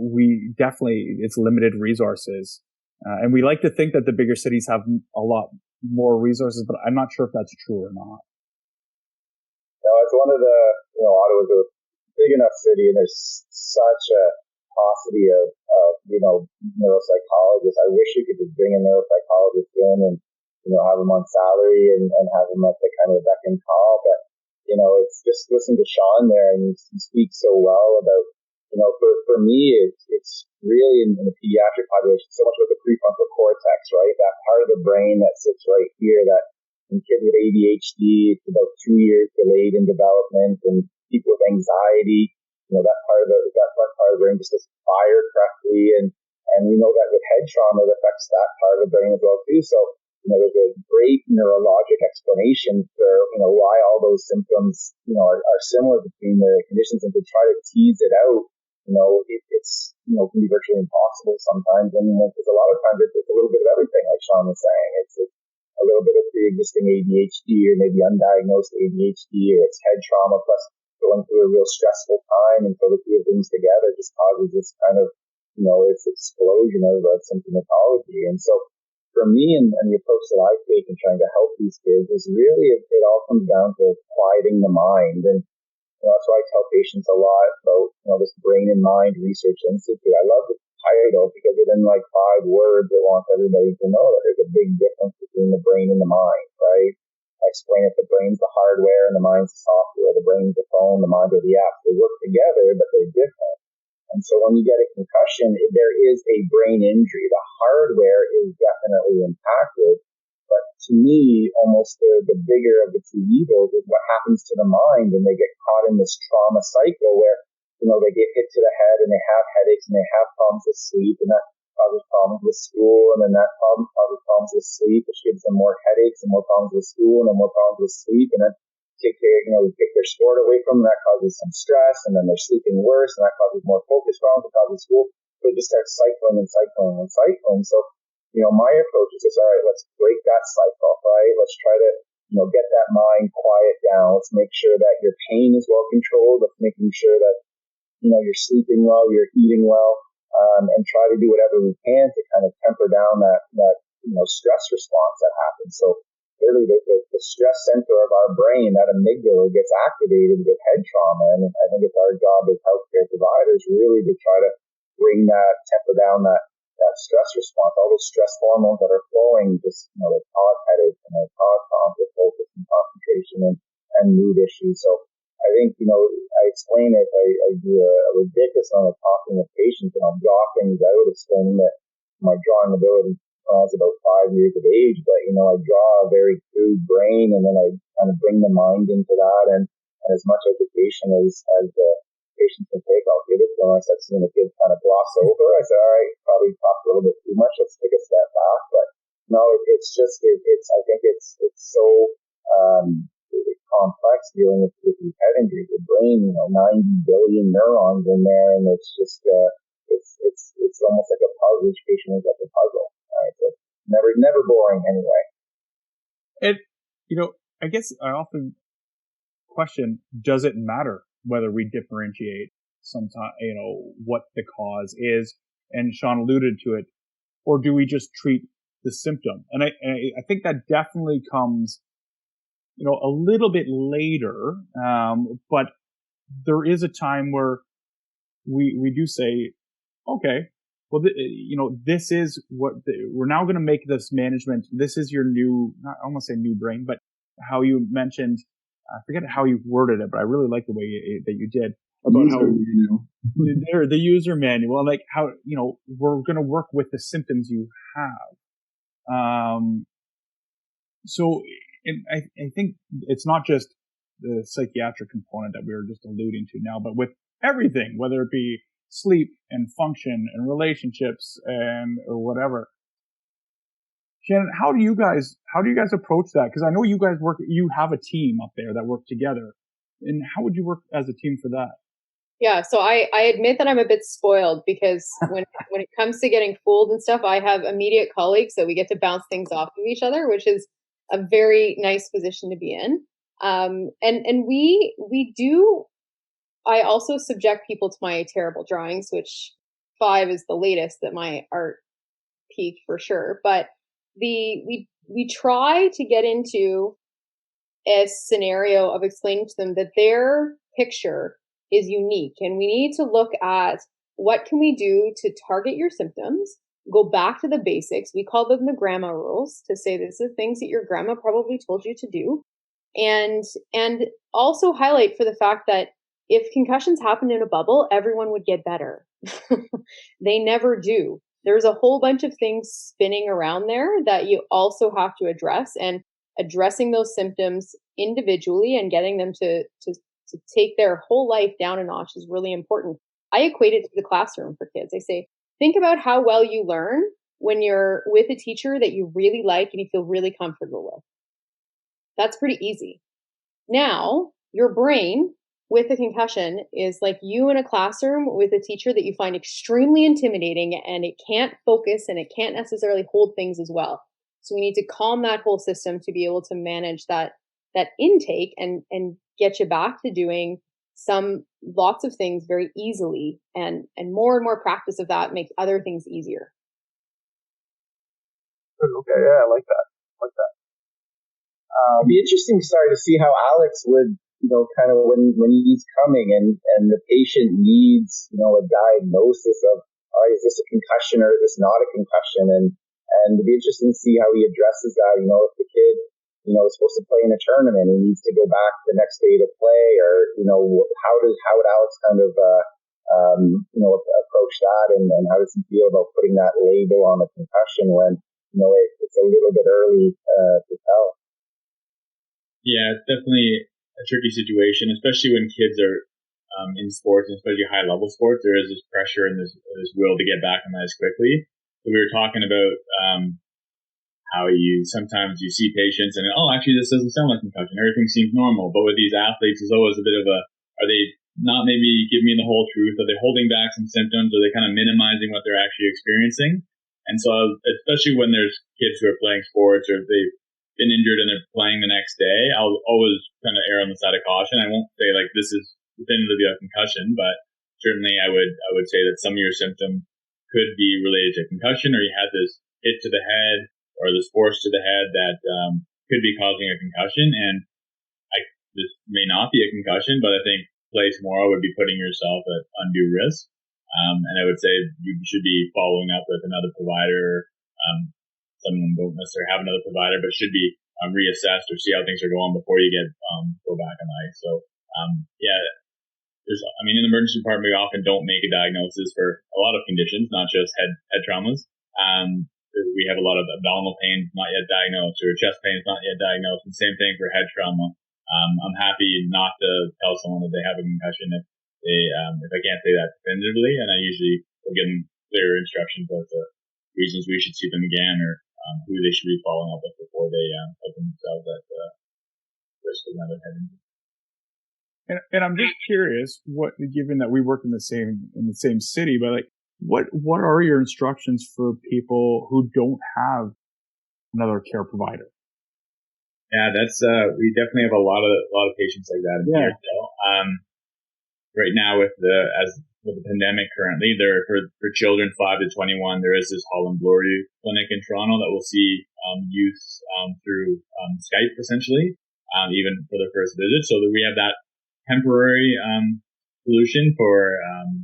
we definitely, it's limited resources. And we like to think that the bigger cities have a lot more resources, but I'm not sure if that's true or not. No, it's one of the, Ottawa's a big enough city and there's such a paucity of neuropsychologists. I wish you could just bring a neuropsychologist in and, have them on salary and have them at the kind of beck and call. But, it's just listening to Sean there, and he speaks so well about, for me, it's really in the pediatric population, so much about the prefrontal cortex, right? That part of the brain that sits right here, that in kids with ADHD, it's about 2 years delayed in development, and people with anxiety, that part of the brain just doesn't fire correctly. And we know that with head trauma, it affects that part of the brain as well too. So, there's a great neurologic explanation for, why all those symptoms, are similar between the conditions, and to try to tease it out, it's, can be virtually impossible sometimes. And because a lot of times it's a little bit of everything, like Sean was saying. It's a little bit of pre-existing ADHD, or maybe undiagnosed ADHD, or it's head trauma plus going through a real stressful time. And so the two things together just causes this kind of, this explosion of symptomatology. And so for me and the approach that I take in trying to help these kids is really, it all comes down to quieting the mind. And that's why I tell patients a lot about, this Brain and Mind Research Institute. I love the title because within like 5 words, it wants everybody to know that there's a big difference between the brain and the mind, right? I explain it, the brain's the hardware and the mind's the software. The brain's the phone, the mind are the app. They work together, but they're different. And so when you get a concussion, there is a brain injury. The hardware is definitely impacted. But to me, almost the bigger of the two evils is what happens to the mind, and they get caught in this trauma cycle where, they get hit to the head and they have headaches and they have problems with sleep, and that causes problems with school, and then that problem causes problems with sleep, which gives them more headaches and more problems with school and then more problems with sleep, and then we take their sport away from them, that causes some stress, and then they're sleeping worse, and that causes more focus problems, it causes school. they just start cycling and cycling and cycling. So, my approach is just, all right, let's break that cycle, right? Let's try to, get that mind quiet down. Let's make sure that your pain is well controlled. Let's making sure that, you're sleeping well, you're eating well, and try to do whatever we can to kind of temper down that stress response that happens. So really the stress center of our brain, that amygdala, gets activated with head trauma. And I think it's our job as healthcare providers really to try to temper down that stress response, all those stress hormones that are flowing, just, they cause headache and they cause conflict, focus and concentration and mood issues. So I think, I explain it, I do a ridiculous amount of talking with patients, and I'll draw things out, explaining that my drawing ability when I was about 5 years of age, but, I draw a very crude brain, and then I kind of bring the mind into that, and as much education as the patients can take, I'll give it to them. I start seeing the kids kind of gloss over. I say, all right, probably talked a little bit too much, let's take a step back. But no, it's just, I think it's so, complex dealing with these head injuries. The brain, 90 billion neurons in there, and it's just, it's almost like a puzzle. Each patient is like a puzzle. Right? So never boring anyway. I guess I often question, does it matter whether we differentiate sometimes, what the cause is? And Sean alluded to it, or do we just treat the symptom? And I think that definitely comes, a little bit later. But there is a time where we do say, okay, well, this is what we're now going to make this management. This is your new, I don't want to say new brain, but how you mentioned, I forget how you worded it, but I really like the way that you did about how the user manual, like how, we're going to work with the symptoms you have. So I think it's not just the psychiatric component that we were just alluding to now, but with everything, whether it be sleep and function and relationships or whatever. Shannon, how do you guys approach that? Because I know you guys you have a team up there that work together. And how would you work as a team for that? Yeah, so I admit that I'm a bit spoiled because when it comes to getting fooled and stuff, I have immediate colleagues that we get to bounce things off of each other, which is a very nice position to be in. And we do. I also subject people to my terrible drawings, which 5 is the latest that my art peaked for sure. But we try to get into a scenario of explaining to them that their picture is unique, and we need to look at what can we do to target your symptoms, go back to the basics. We call them the grandma rules, to say this is things that your grandma probably told you to do, and also highlight for the fact that if concussions happened in a bubble, everyone would get better. They never do. There's a whole bunch of things spinning around there that you also have to address, and addressing those symptoms individually and getting them to take their whole life down a notch is really important. I equate it to the classroom for kids. I say, think about how well you learn when you're with a teacher that you really like and you feel really comfortable with. That's pretty easy. Now, your brain with a concussion is like you in a classroom with a teacher that you find extremely intimidating, and it can't focus and it can't necessarily hold things as well. So we need to calm that whole system to be able to manage that intake and get you back to doing lots of things very easily, and more practice of that makes other things easier. Okay, yeah, I like that. It'd be interesting, to see how Alex would, kind of when he's coming and the patient needs, a diagnosis of, is this a concussion or is this not a concussion? And it'd be interesting to see how he addresses that. If the kid, is supposed to play in a tournament and needs to go back the next day to play, or, how would Alex kind of, approach that, and how does he feel about putting that label on a concussion when, it's a little bit early to tell? Yeah, it's definitely a tricky situation, especially when kids are in sports, and especially high-level sports. There is this pressure and this will to get back on that as quickly. So we were talking about how sometimes you see patients and, actually this doesn't sound like concussion. Everything seems normal. But with these athletes, there's always a bit of are they not maybe give me the whole truth? Are they holding back some symptoms? Are they kind of minimizing what they're actually experiencing? And so, especially when there's kids who are playing sports or if they've been injured and they're playing the next day, I'll always kind of err on the side of caution. I won't say like this is definitively a concussion, but certainly I would say that some of your symptoms could be related to concussion, or you had this hit to the head or this force to the head that could be causing a concussion. And this may not be a concussion, but I think play tomorrow would be putting yourself at undue risk. And I would say you should be following up with another provider. Some of them don't necessarily have another provider, but should be reassessed or see how things are going before you go back on ice. So, in the emergency department, we often don't make a diagnosis for a lot of conditions, not just head traumas. We have a lot of abdominal pain not yet diagnosed, or chest pain not yet diagnosed, and same thing for head trauma. I'm happy not to tell someone that they have a concussion if I can't say that definitively, and I usually will give them clear instructions as to reasons we should see them again, or who they should be following up with before they put themselves at risk of another head injury. And I'm just curious, given that we work in the same city, but like, what are your instructions for people who don't have another care provider? Yeah, that's we definitely have a lot of patients like that in here. So, right now with the pandemic currently, there for children 5 to 21, there is this Holland Glory clinic in Toronto that will see youth through Skype essentially, even for their first visit. So that we have that temporary solution for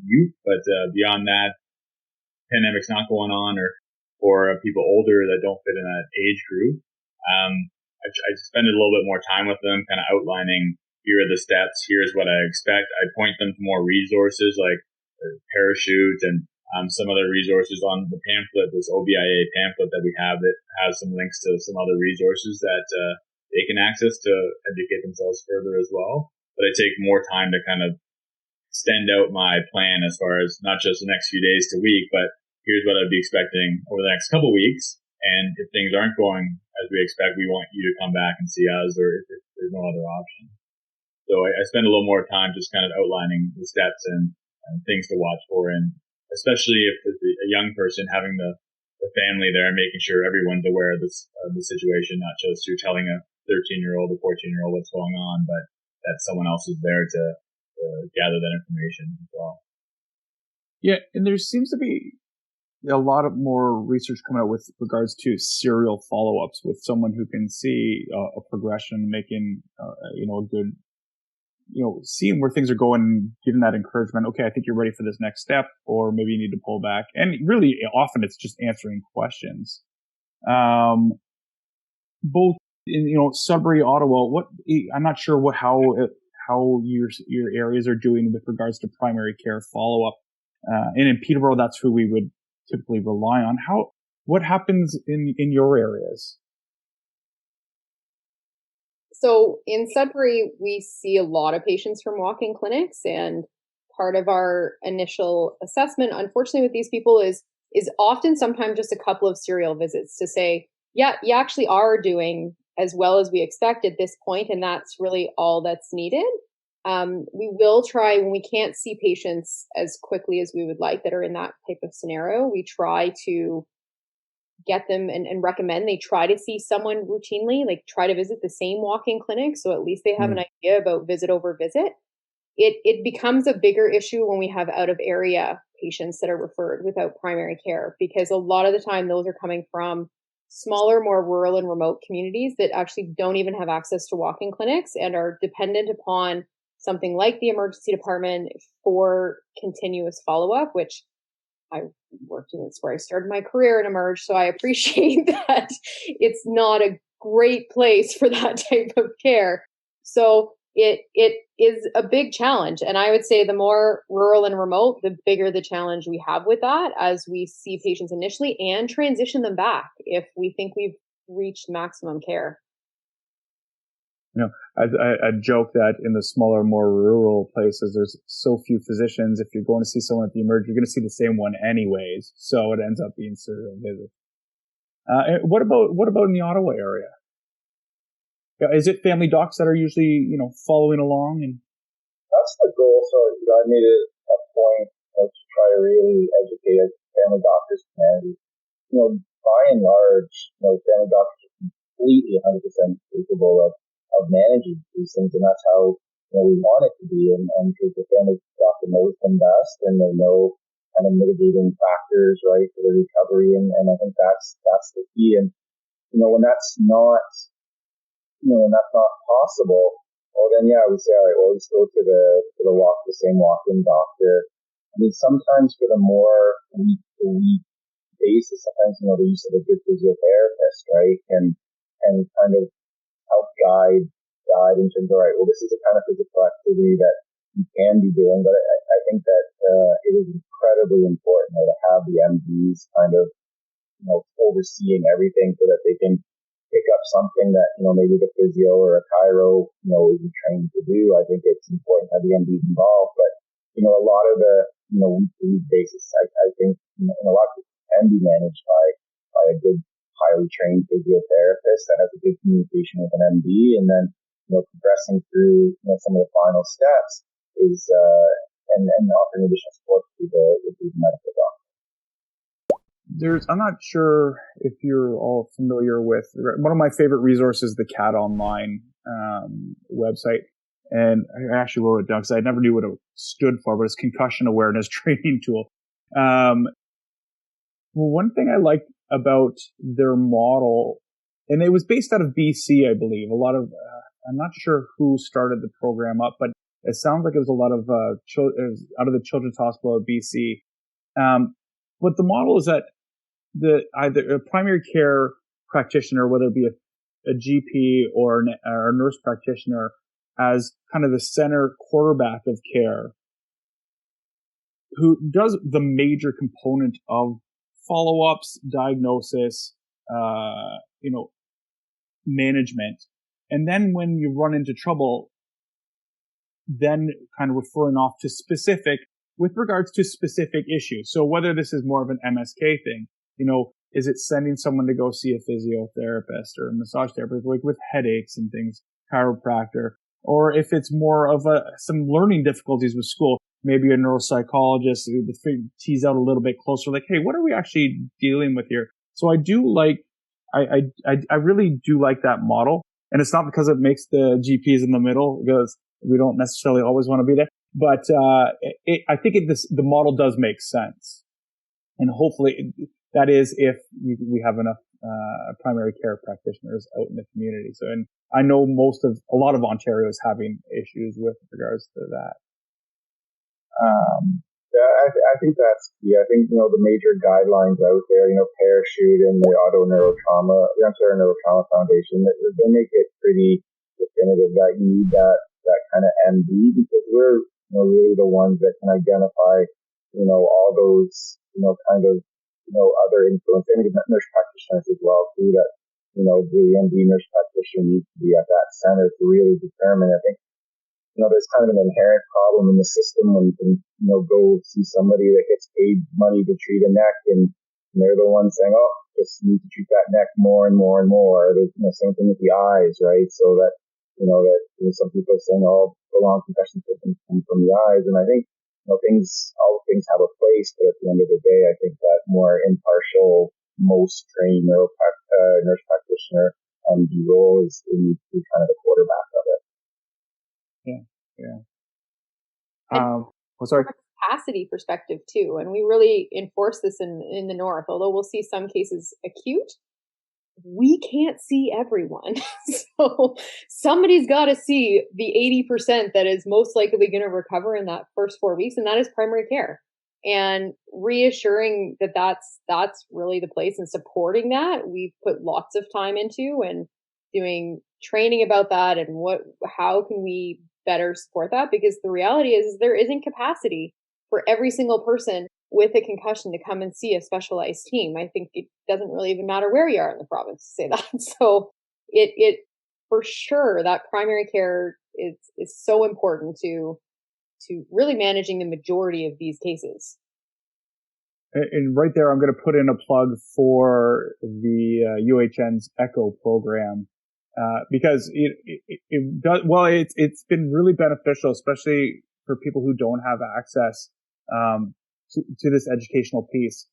youth, but beyond that, pandemic's not going on, or for people older that don't fit in that age group. I spend a little bit more time with them, kind of outlining, here are the steps, here's what I expect. I point them to more resources like Parachute and some other resources on the pamphlet, this OBIA pamphlet that we have that has some links to some other resources that they can access to educate themselves further as well. But I take more time to kind of extend out my plan as far as not just the next few days to week, but here's what I'd be expecting over the next couple of weeks. And if things aren't going as we expect, we want you to come back and see us, or if there's no other option. So I spend a little more time just kind of outlining the steps and things to watch for, and especially if it's a young person, having the family there and making sure everyone's aware of the situation, not just you're telling a 13-year-old or 14-year-old what's going on, but that someone else is there to gather that information as well. Yeah, and there seems to be a lot of more research coming out with regards to serial follow-ups with someone who can see a progression, making a good, seeing where things are going, giving that encouragement. Okay, I think you're ready for this next step, or maybe you need to pull back. And really, often it's just answering questions. Both in Sudbury, Ottawa. I'm not sure how your areas are doing with regards to primary care follow-up. And in Peterborough, that's who we would typically rely on. What happens in your areas? So in Sudbury, we see a lot of patients from walk-in clinics, and part of our initial assessment, unfortunately, with these people is often sometimes just a couple of serial visits to say, yeah, you actually are doing as well as we expect at this point, and that's really all that's needed. We will try, when we can't see patients as quickly as we would like that are in that type of scenario, we try to get them and recommend they try to see someone routinely, like try to visit the same walk-in clinic, so at least they have an idea about visit over visit. It becomes a bigger issue when we have out of area patients that are referred without primary care, because a lot of the time those are coming from smaller, more rural and remote communities that actually don't even have access to walk-in clinics and are dependent upon something like the emergency department for continuous follow-up, which I worked in. That's where I started my career in Emerge. So I appreciate that it's not a great place for that type of care. So it is a big challenge. And I would say the more rural and remote, the bigger the challenge we have with that as we see patients initially and transition them back if we think we've reached maximum care. I joke that in the smaller, more rural places, there's so few physicians. If you're going to see someone at the Emerge, you're going to see the same one anyways. So it ends up being serial visits. What about in the Ottawa area? Is it family docs that are usually, following along? And that's the goal. So I made it a point to try to really educate family doctors community. By and large, family doctors are completely 100% capable of managing these things, and that's how we want it to be. And because the family doctor knows them best, and they know kind of mitigating factors, right, for the recovery, and I think that's the key. And when that's not possible, well then we say, all right, well, let's go to the same walk-in doctor. I mean, sometimes for the more week-to-week basis, sometimes the use of a good physiotherapist, right, and kind of help guide in terms of, all right, well, this is the kind of physical activity that you can be doing. But I think that it is incredibly important to have the MDs kind of overseeing everything so that they can pick up something that maybe the physio or a chiro isn't trained to do. I think it's important to have the MDs involved, but a lot of the week-to-week basis, I think a lot of it can be managed by a good, highly trained physiotherapist that has a good communication with an MD, and then progressing through some of the final steps is and offering additional support to the medical doctor. I'm not sure if you're all familiar with one of my favorite resources, the CAT Online website. And I actually wrote it down because I never knew what it stood for, but it's Concussion Awareness Training Tool. Well, one thing I liked about their model, and it was based out of BC, I believe. A lot of, I'm not sure who started the program up, but it sounds like it was a lot of out of the Children's Hospital of BC. But the model is that either a primary care practitioner, whether it be a GP or a nurse practitioner, as kind of the center quarterback of care, who does the major component of follow-ups, diagnosis, management. And then when you run into trouble, then kind of referring off to specific with regards to specific issues. So whether this is more of an MSK thing, is it sending someone to go see a physiotherapist or a massage therapist, like with headaches and things, chiropractor, or if it's more of some learning difficulties with school, maybe a neuropsychologist to tease out a little bit closer, like, hey, what are we actually dealing with here? So I do like, I really do like that model. And it's not because it makes the GPs in the middle, because we don't necessarily always want to be there. But I think the model does make sense. And hopefully that is if we have enough primary care practitioners out in the community. So, and I know a lot of Ontario is having issues with regards to that. I think that's key. I think, the major guidelines out there, Parachute and the Ontario Neurotrauma Foundation, they make it pretty definitive that you need that kind of MD, because we're, really the ones that can identify, all those, kind of, other influence, and nurse practitioners as well too, that, the MD nurse practitioner needs to be at that center to really determine. I think, there's kind of an inherent problem in the system when you can, go see somebody that gets paid money to treat a neck, and they're the ones saying, oh, just need to treat that neck more and more and more. There's, same thing with the eyes, right? So that, some people are saying, oh, prolonged concussion symptoms come from the eyes. And I think, all things have a place, but at the end of the day, I think that more impartial, most trained nurse practitioner MD role is needs to be kind of the quarterback of it. Yeah. Sorry. From a capacity perspective too, and we really enforce this in the north. Although we'll see some cases acute, we can't see everyone. So somebody's got to see the 80% that is most likely going to recover in that first 4 weeks, and that is primary care. And reassuring that that's really the place, and supporting that. We've put lots of time into and doing training about that, and how can we better support that, because the reality is there isn't capacity for every single person with a concussion to come and see a specialized team. I think it doesn't really even matter where you are in the province to say that. So it for sure, that primary care is so important to really managing the majority of these cases. And right there, I'm going to put in a plug for the UHN's ECHO program. because it does, well, it's been really beneficial, especially for people who don't have access, to this educational piece.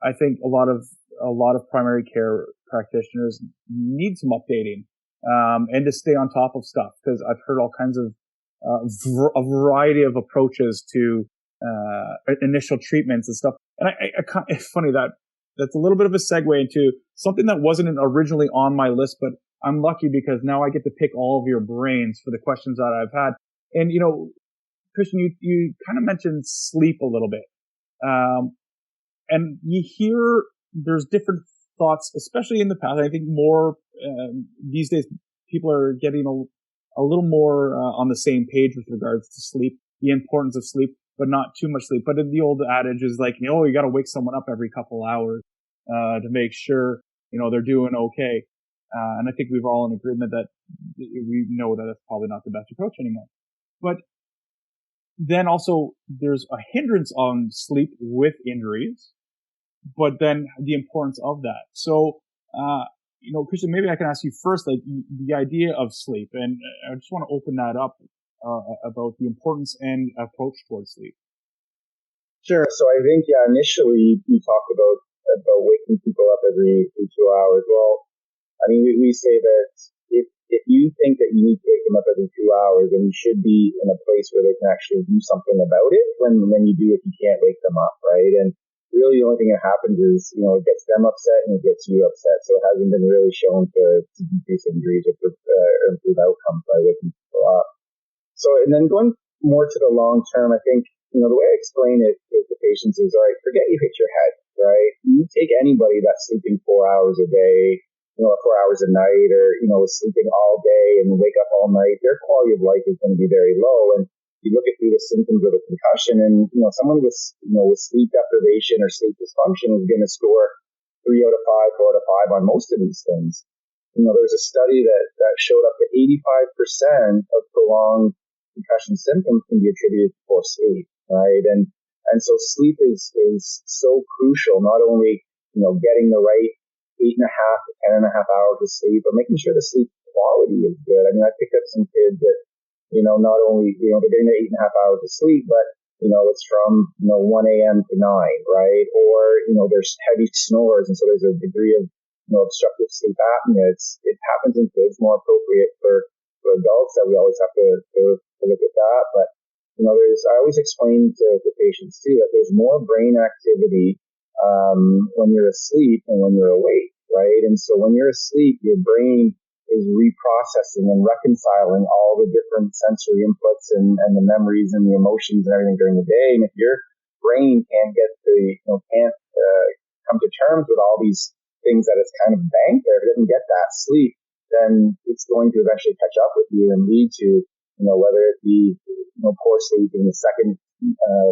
I think a lot of primary care practitioners need some updating, and to stay on top of stuff, because I've heard all kinds of, a variety of approaches to, initial treatments and stuff. And it's funny that's a little bit of a segue into something that wasn't originally on my list, but I'm lucky because now I get to pick all of your brains for the questions that I've had. And, Christian, you kind of mentioned sleep a little bit. And you hear there's different thoughts, especially in the past. I think more, these days people are getting a little more, on the same page with regards to sleep, the importance of sleep, but not too much sleep. But the old adage is like, you got to wake someone up every couple hours, to make sure, they're doing okay. And I think we're all in agreement that we know that it's probably not the best approach anymore. But then also there's a hindrance on sleep with injuries, but then the importance of that. So, Christian, maybe I can ask you first, like the idea of sleep, and I just want to open that up, about the importance and approach towards sleep. Sure. So I think, initially you talked about waking people up every 2 hours. Well, I mean, we say that if you think that you need to wake them up every 2 hours, then you should be in a place where they can actually do something about it when you do, if you can't wake them up, right? And really the only thing that happens is, it gets them upset and it gets you upset. So it hasn't been really shown to decrease injuries or improve outcomes by waking people up. So, and then going more to the long term, I think, the way I explain it to patients is, all right, forget you hit your head, right? You take anybody that's sleeping 4 hours a day, 4 hours a night, or, is sleeping all day and wake up all night, their quality of life is going to be very low. And you look at through the symptoms of a concussion, and, someone with sleep deprivation or sleep dysfunction is going to score 3 out of 5, 4 out of 5 on most of these things. There's a study that showed up to 85% of prolonged concussion symptoms can be attributed to poor sleep, right? And so sleep is so crucial, not only, getting the right 8.5 to 10.5 hours of sleep, but making sure the sleep quality is good. I mean, I picked up some kids that, not only, they're getting their 8.5 hours of sleep, but, it's from, 1 a.m. to 9, right? Or, there's heavy snores, and so there's a degree of, obstructive sleep apnea. It happens in kids, more appropriate for adults, that we always have to look at that. But, I always explain to patients too that there's more brain activity, when you're asleep than when you're awake, right? And so when you're asleep, your brain is reprocessing and reconciling all the different sensory inputs and the memories and the emotions and everything during the day. And if your brain can't get come to terms with all these things that it's kind of banked there, if it doesn't get that sleep, then it's going to eventually catch up with you and lead to, whether it be, poor sleep being the second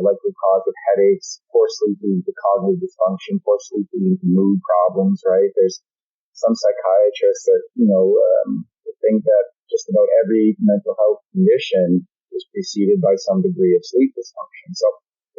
likely cause of headaches, poor sleep leading to cognitive dysfunction, poor sleep leading to mood problems, right? There's some psychiatrists that, think that just about every mental health condition is preceded by some degree of sleep dysfunction. So,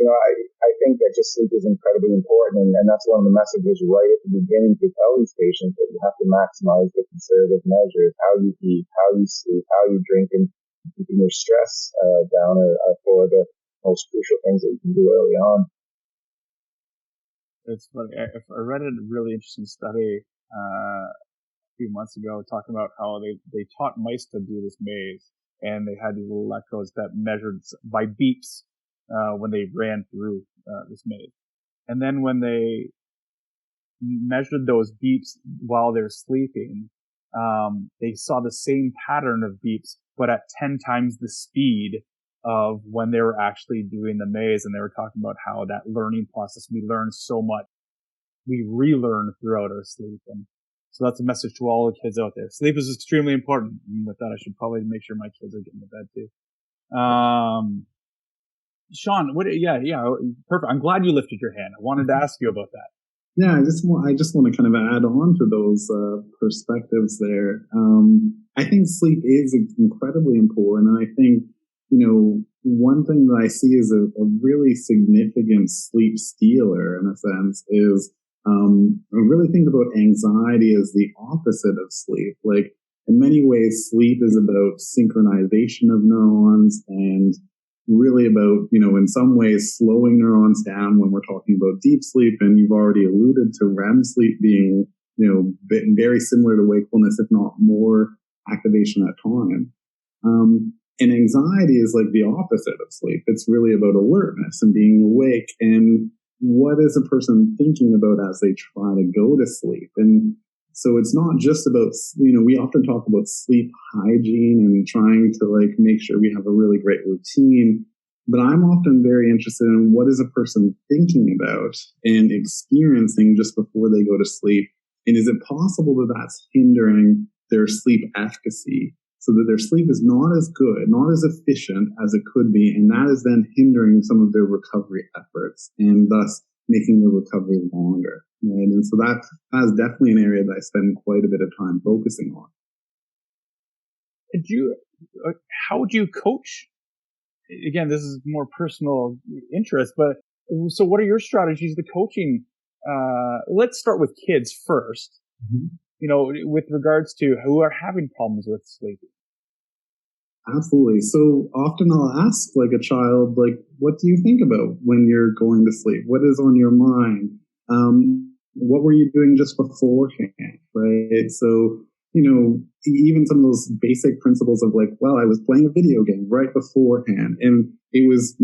I think that just sleep is incredibly important, and that's one of the messages right at the beginning to tell these patients that you have to maximize the conservative measures, how you eat, how you sleep, how you drink, and keeping your stress down are for the most crucial things that you can do early on. It's funny. I read a really interesting study a few months ago talking about how they taught mice to do this maze, and they had these little electrodes that measured by beeps when they ran through this maze. And then when they measured those beeps while they're sleeping, they saw the same pattern of beeps, but at 10 times the speed of when they were actually doing the maze. And they were talking about how that learning process, we learn so much, we relearn throughout our sleep. And so that's a message to all the kids out there. Sleep is extremely important. And with that, I should probably make sure my kids are getting to bed too. Sean, perfect. I'm glad you lifted your hand. I wanted to ask you about that. Yeah, I just want to kind of add on to those perspectives there. I think sleep is incredibly important. And I think, one thing that I see is a really significant sleep stealer in a sense is, I really think about anxiety as the opposite of sleep. Like in many ways, sleep is about synchronization of neurons and really about, in some ways slowing neurons down when we're talking about deep sleep. And you've already alluded to REM sleep being, very similar to wakefulness, if not more activation at time. And anxiety is like the opposite of sleep. It's really about alertness and being awake. And what is a person thinking about as they try to go to sleep? And so it's not just about, we often talk about sleep hygiene and trying to make sure we have a really great routine. But I'm often very interested in what is a person thinking about and experiencing just before they go to sleep. And is it possible that that's hindering their sleep efficacy, so that their sleep is not as good, not as efficient as it could be, and that is then hindering some of their recovery efforts and thus making the recovery longer. Right? And so that's definitely an area that I spend quite a bit of time focusing on. How would you coach? Again, this is more personal interest, but so what are your strategies to coaching? Let's start with kids first. Mm-hmm. With regards to who are having problems with sleep. Absolutely. So often I'll ask a child, what do you think about when you're going to sleep? What is on your mind? What were you doing just beforehand? Right. So, even some of those basic principles of I was playing a video game right beforehand, and it was,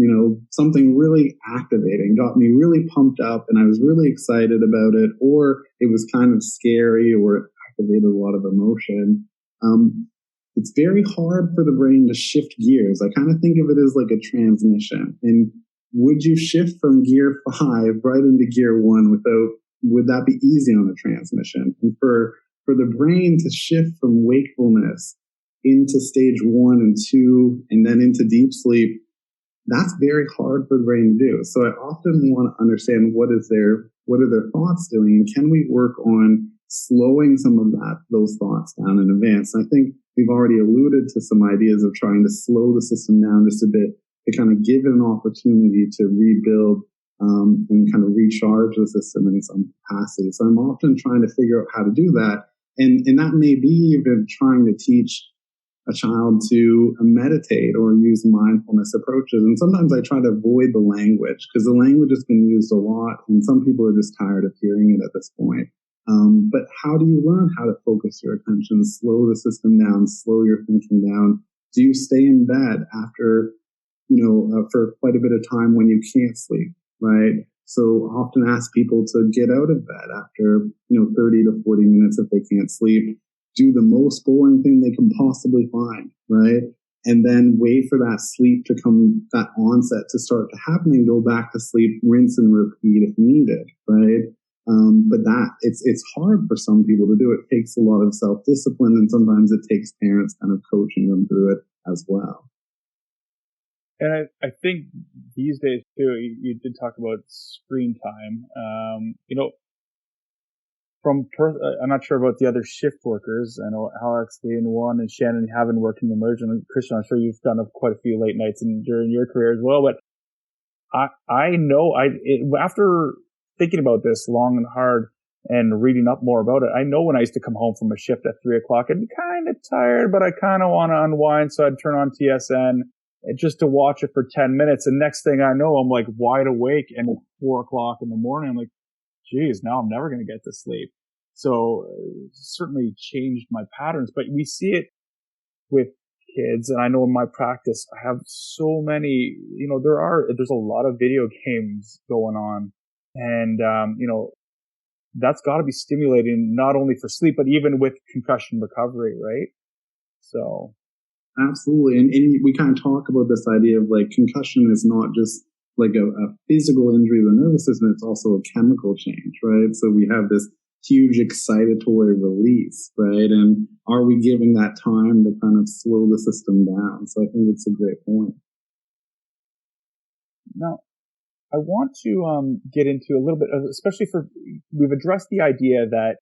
something really activating, got me really pumped up, and I was really excited about it, or it was kind of scary, or it activated a lot of emotion. It's very hard for the brain to shift gears. I kind of think of it as like a transmission. And would you shift from gear 5 right into gear 1 would that be easy on a transmission? And for the brain to shift from wakefulness into stage 1 and 2 and then into deep sleep, that's very hard for the brain to do. So I often want to understand what are their thoughts doing, and can we work on slowing some of those thoughts down in advance? And I think we've already alluded to some ideas of trying to slow the system down just a bit to kind of give it an opportunity to rebuild and kind of recharge the system in some capacity. So I'm often trying to figure out how to do that. And that may be even trying to teach a child to meditate or use mindfulness approaches. And sometimes I try to avoid the language because the language has been used a lot and some people are just tired of hearing it at this point. But how do you learn how to focus your attention, slow the system down, slow your thinking down? Do you stay in bed after, for quite a bit of time when you can't sleep, right? So I often ask people to get out of bed after, 30 to 40 minutes if they can't sleep, do the most boring thing they can possibly find, right? And then wait for that sleep to come, that onset to start to happen and go back to sleep, rinse and repeat if needed, right? But it's hard for some people to do. It takes a lot of self-discipline, and sometimes it takes parents kind of coaching them through it as well. And I think these days too, you did talk about screen time. I'm not sure about the other shift workers. I know Alex being one and Shannon having worked in the merge, and Christian, I'm sure you've done quite a few late nights during your career as well. But I know after thinking about this long and hard and reading up more about it, I know when I used to come home from a shift at 3 o'clock, I'd be kind of tired, but I kind of want to unwind. So I'd turn on TSN just to watch it for 10 minutes. And next thing I know, I'm like wide awake, and at 4 o'clock in the morning, I'm like, geez, now I'm never going to get to sleep. So certainly changed my patterns, but we see it with kids. And I know in my practice, I have so many, there's a lot of video games going on. And, that's got to be stimulating not only for sleep, but even with concussion recovery, right? So. Absolutely. And we kind of talk about this idea of concussion is not just a physical injury of the nervous system, it's also a chemical change, right? So we have this huge excitatory release, right? And are we giving that time to kind of slow the system down? So I think it's a great point. Now, I want to get into a little bit, especially we've addressed the idea that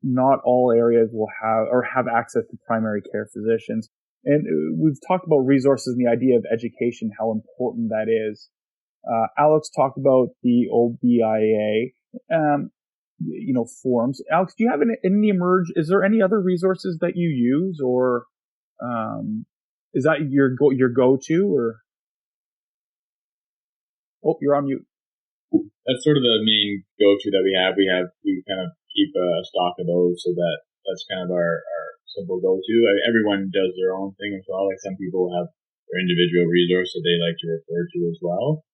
not all areas will have access to primary care physicians. And we've talked about resources and the idea of education, how important that is. Alex talked about the OBIA. forums. Alex, do you have any emerge? Is there any other resources that you use, or is that your go-to, or? Oh, you're on mute. That's sort of the main go-to that we have. We kind of keep a stock of those, so that's kind of our simple go-to. Everyone does their own thing as well. Like some people have their individual resource that they like to refer to as well.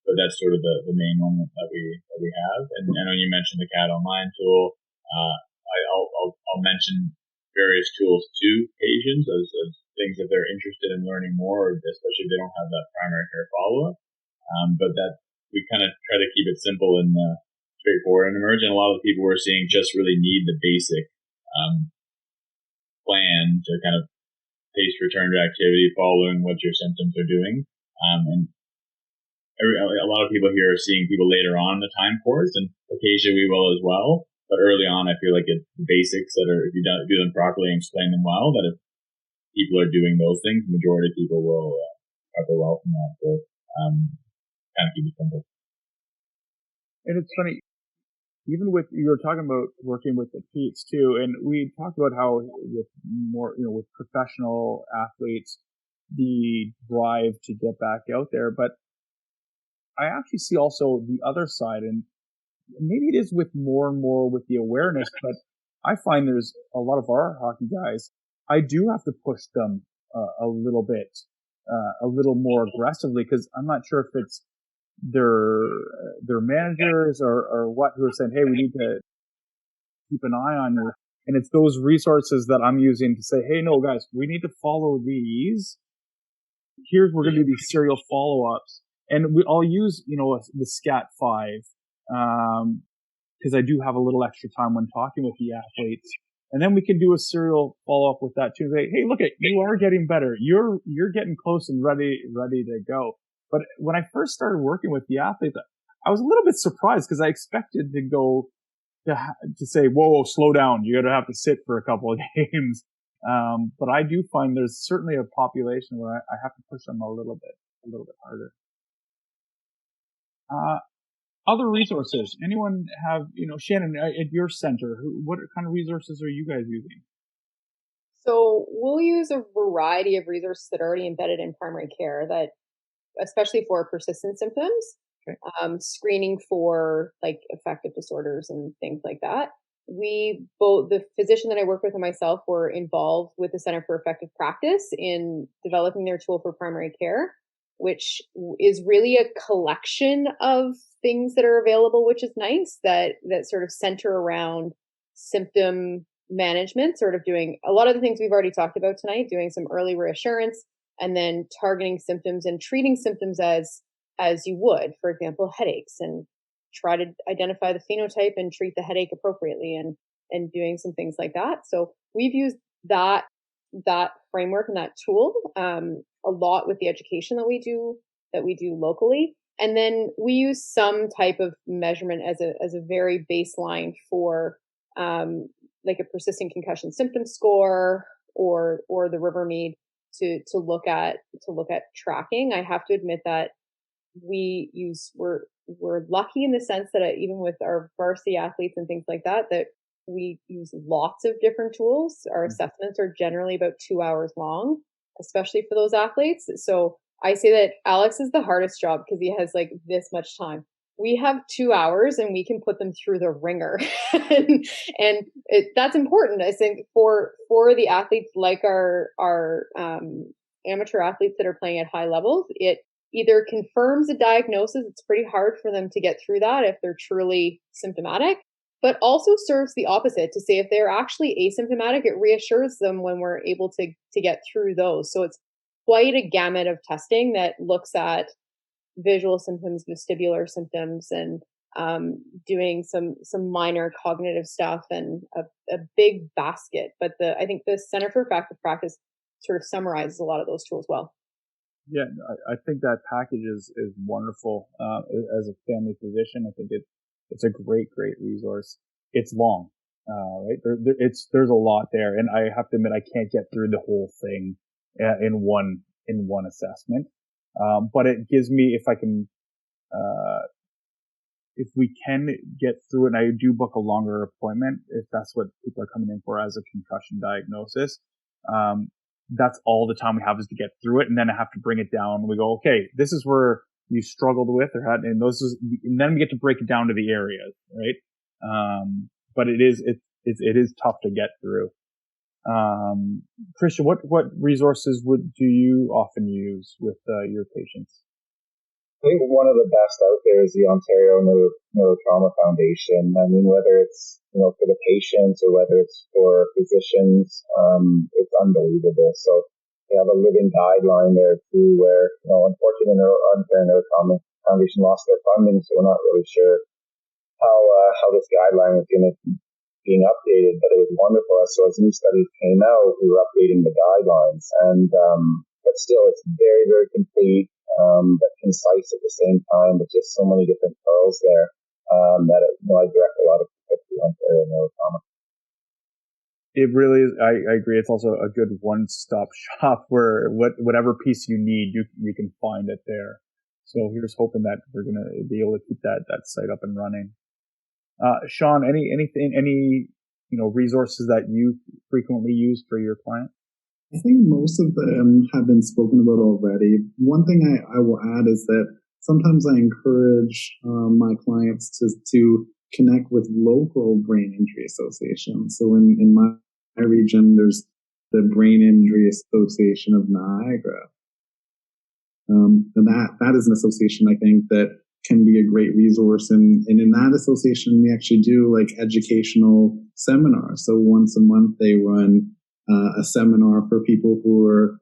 But that's sort of the main one that we have. And I know you mentioned the CAT Online tool. I'll mention various tools to patients as things that they're interested in learning more, especially if they don't have that primary care follow-up. But that we kind of try to keep it simple and straightforward and emerge. And a lot of the people we're seeing just really need the basic plan to kind of pace return to activity following what your symptoms are doing. And a lot of people here are seeing people later on in the time course, and occasionally we will as well. But early on, I feel like it's the basics that are, if you do them properly and explain them well, that if people are doing those things, the majority of people will recover well from that. So, kind of keep it simple. And it's funny, even with, you were talking about working with the PEETs too, and we talked about how with more, with professional athletes, the drive to get back out there. But I actually see also the other side, and maybe it is with more and more with the awareness, but I find there's a lot of our hockey guys, I do have to push them a little bit, a little more aggressively, because I'm not sure if it's their managers or what, who are saying, hey, we need to keep an eye on you. And it's those resources that I'm using to say, hey, no, guys, we need to follow these. We're going to do these serial follow-ups. And I'll use, the SCAT-5, because I do have a little extra time when talking with the athletes. And then we can do a serial follow-up with that too. Say, hey, look, you are getting better. You're getting close and ready to go. But when I first started working with the athletes, I was a little bit surprised because I expected to go to say, whoa, slow down. You're going to have to sit for a couple of games. But I do find there's certainly a population where I have to push them a little bit harder. Other resources. Anyone have, Shannon, at your center, what kind of resources are you guys using? So we'll use a variety of resources that are already embedded in primary care, that especially for persistent symptoms, okay. Screening for like affective disorders and things like that. The physician that I work with and myself were involved with the Center for Effective Practice in developing their tool for primary care, which is really a collection of things that are available, which is nice, that sort of center around symptom management, sort of doing a lot of the things we've already talked about tonight, doing some early reassurance, and then targeting symptoms and treating symptoms as you would, for example, headaches, and try to identify the phenotype and treat the headache appropriately, and doing some things like that. So we've used that framework and that tool a lot with the education that we do locally. And then we use some type of measurement as a very baseline for like a persistent concussion symptom score or the Rivermead to look at tracking. I have to admit that we're lucky in the sense that even with our varsity athletes and things like that we use lots of different tools. Our assessments are generally about 2 hours long, especially for those athletes. So I say that Alex is the hardest job because he has like this much time. We have 2 hours and we can put them through the ringer. and that's important, I think, for the athletes like our amateur athletes that are playing at high levels. It either confirms a diagnosis. It's pretty hard for them to get through that if they're truly symptomatic, but also serves the opposite to say if they're actually asymptomatic, it reassures them when we're able to get through those. So it's quite a gamut of testing that looks at visual symptoms, vestibular symptoms, and doing some minor cognitive stuff, and a big basket. But I think the Center for Effective Practice sort of summarizes a lot of those tools well. Yeah, I think that package is wonderful. As a family physician, I think it's a great resource. It's long, right? There's a lot there, and I have to admit I can't get through the whole thing in one assessment. But it gives me, if I can if we can get through it, and I do book a longer appointment if that's what people are coming in for as a concussion diagnosis. That's all the time we have is to get through it, and then I have to bring it down. We go, okay, this is where you struggled with or had, and then we get to break it down to the areas, right? But it is tough to get through. Christian, what resources do you often use with your patients? I think one of the best out there is the Ontario Neurotrauma Foundation. I mean, whether it's, for the patients or whether it's for physicians, it's unbelievable. So they have a living guideline there too where, unfortunately, the Ontario Neurotrauma Foundation lost their funding, so we're not really sure how this guideline is being updated, but it was wonderful. So as new studies came out, we were updating the guidelines, and but still, it's very, very complete, but concise at the same time. But just so many different pearls there that I direct a lot of people to Ontario Neurotrauma. It really is. I agree. It's also a good one-stop shop where whatever piece you need, you can find it there. So here's hoping that we're going to be able to keep that site up and running. Sean, any resources that you frequently use for your clients? I think most of them have been spoken about already. One thing I will add is that sometimes I encourage my clients to connect with local brain injury associations. So in my region, there's the Brain Injury Association of Niagara. And that is an association, I think, that can be a great resource. And in that association, we actually do like educational seminars. So once a month, they run a seminar for people who are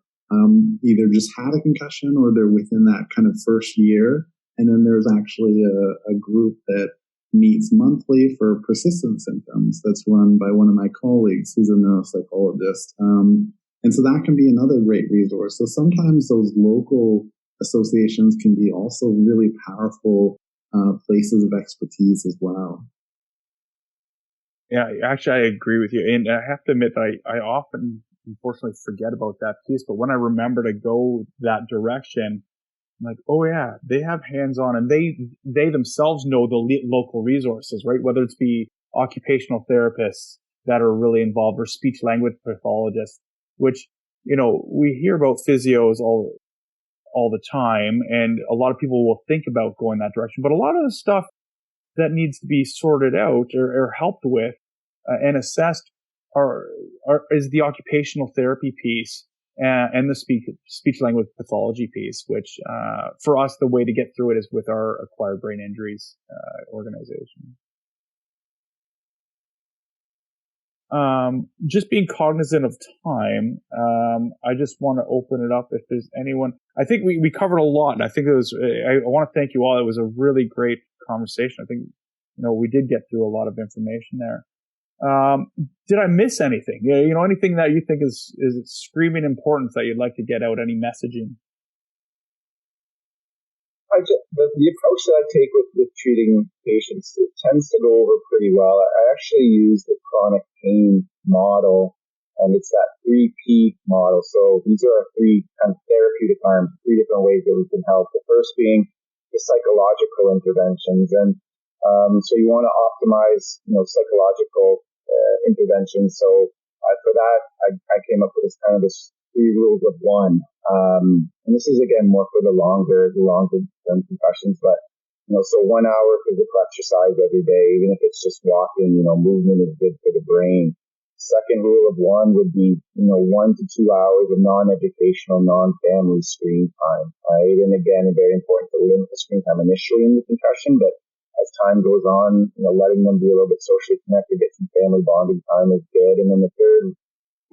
either just had a concussion or they're within that kind of first year. And then there's actually a group that meets monthly for persistent symptoms that's run by one of my colleagues who's a neuropsychologist. And so that can be another great resource. So sometimes those local associations can be also really powerful places of expertise as well. Yeah, actually, I agree with you. And I have to admit that I often, unfortunately, forget about that piece. But when I remember to go that direction, I'm like, oh, yeah, they have hands-on, and they themselves know the local resources, right? Whether it's be occupational therapists that are really involved or speech-language pathologists, which, we hear about physios all the time, and a lot of people will think about going that direction. But a lot of the stuff that needs to be sorted out or helped with and assessed is the occupational therapy piece and the speech language pathology piece, which for us, the way to get through it is with our acquired brain injuries organization. Just being cognizant of time, I just want to open it up if there's anyone. I think we covered a lot, and I think I want to thank you all. It was a really great conversation. I think, we did get through a lot of information there. Did I miss anything? Anything that you think is screaming importance that you'd like to get out? Any messaging? The approach that I take with treating patients, it tends to go over pretty well. I actually use the chronic pain model, and it's that 3P model. So these are our three kind of therapeutic arms, three different ways that we can help. The first being the psychological interventions. And so you want to optimize, psychological interventions. So for that, I came up with this 3 rules of 1. And this is again more for the longer term concussions, but so 1 hour physical exercise every day, even if it's just walking, movement is good for the brain. Second rule of 1 would be, 1 to 2 hours of non-educational, non-family screen time, right? And again, very important to limit the screen time initially in the concussion, but as time goes on, letting them be a little bit socially connected, get some family bonding time is good. And then the third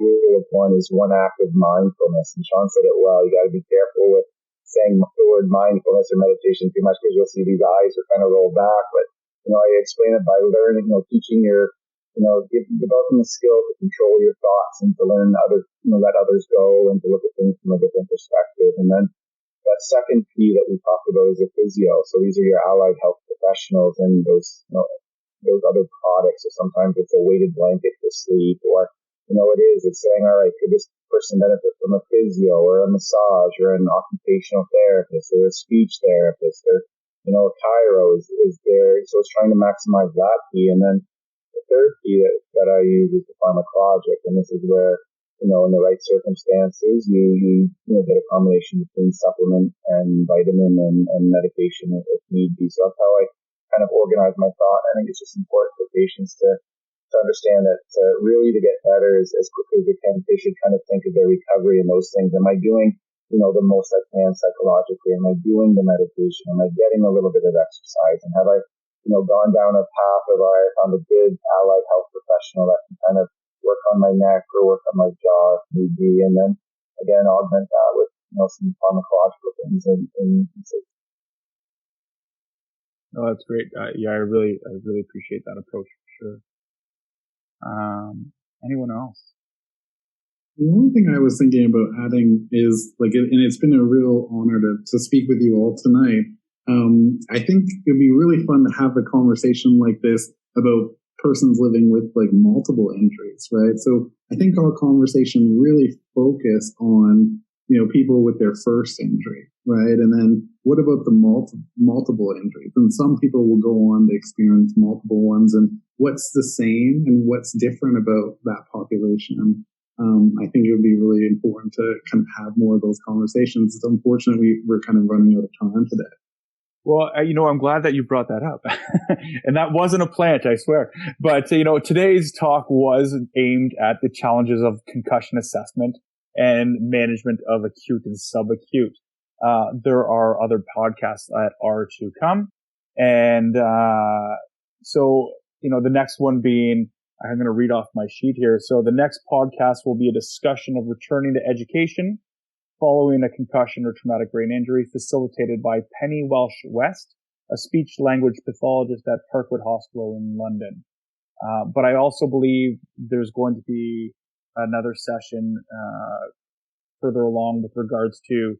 rule of 1 is 1 act of mindfulness. And Sean said it well. You got to be careful with saying the word mindfulness or meditation too much, because you'll see these eyes are kind of rolled back. But, I explain it by learning, teaching your, developing the skill to control your thoughts and to learn let others go and to look at things from a different perspective. And then that second P that we talked about is a physio. So these are your allied health professionals and those other products. So sometimes it's a weighted blanket for sleep, or it's saying, all right, could this person benefit from a physio or a massage or an occupational therapist or a speech therapist or Cairo is there. So it's trying to maximize that fee. And then the third fee that I use is the pharmacologic. And this is where, in the right circumstances, you get a combination between supplement and vitamin and medication if need be. So that's how I kind of organize my thought. I think it's just important for patients to understand that really to get better as quickly as they can, they should kind of think of their recovery and those things. Am I doing the most I can psychologically? Am I doing the medication? Am I getting a little bit of exercise? And have I, gone down a path of I found a good allied health professional that can kind of work on my neck or work on my jaw if need be, and then again augment that with some pharmacological things in Oh, that's great. Yeah, I really appreciate that approach for sure. Anyone else? The only thing I was thinking about adding is and it's been a real honor to speak with you all tonight. I think it'd be really fun to have a conversation like this about persons living with multiple injuries, right? So I think our conversation really focused on, people with their first injury, right? And then what about the multiple injuries? And some people will go on to experience multiple ones, and what's the same and what's different about that population? I think it would be really important to kind of have more of those conversations. It's unfortunate we're kind of running out of time today. Well, I'm glad that you brought that up. And that wasn't a plant, I swear. But, today's talk was aimed at the challenges of concussion assessment and management of acute and subacute. There are other podcasts that are to come. And so, the next one being, I'm going to read off my sheet here. So the next podcast will be a discussion of returning to education following a concussion or traumatic brain injury, facilitated by Penny Welsh West, a speech language pathologist at Parkwood Hospital in London. But I also believe there's going to be another session further along with regards to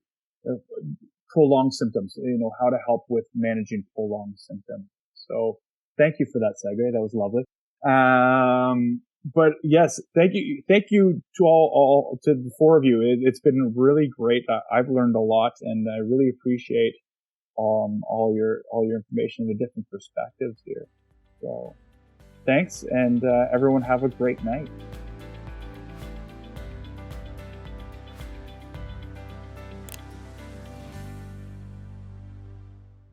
prolonged symptoms, how to help with managing prolonged symptoms. So thank you for that segue. That was lovely. But yes, thank you to all to the four of you. It's been really great. I've learned a lot, and I really appreciate all your information and the different perspectives here. So thanks, and everyone have a great night.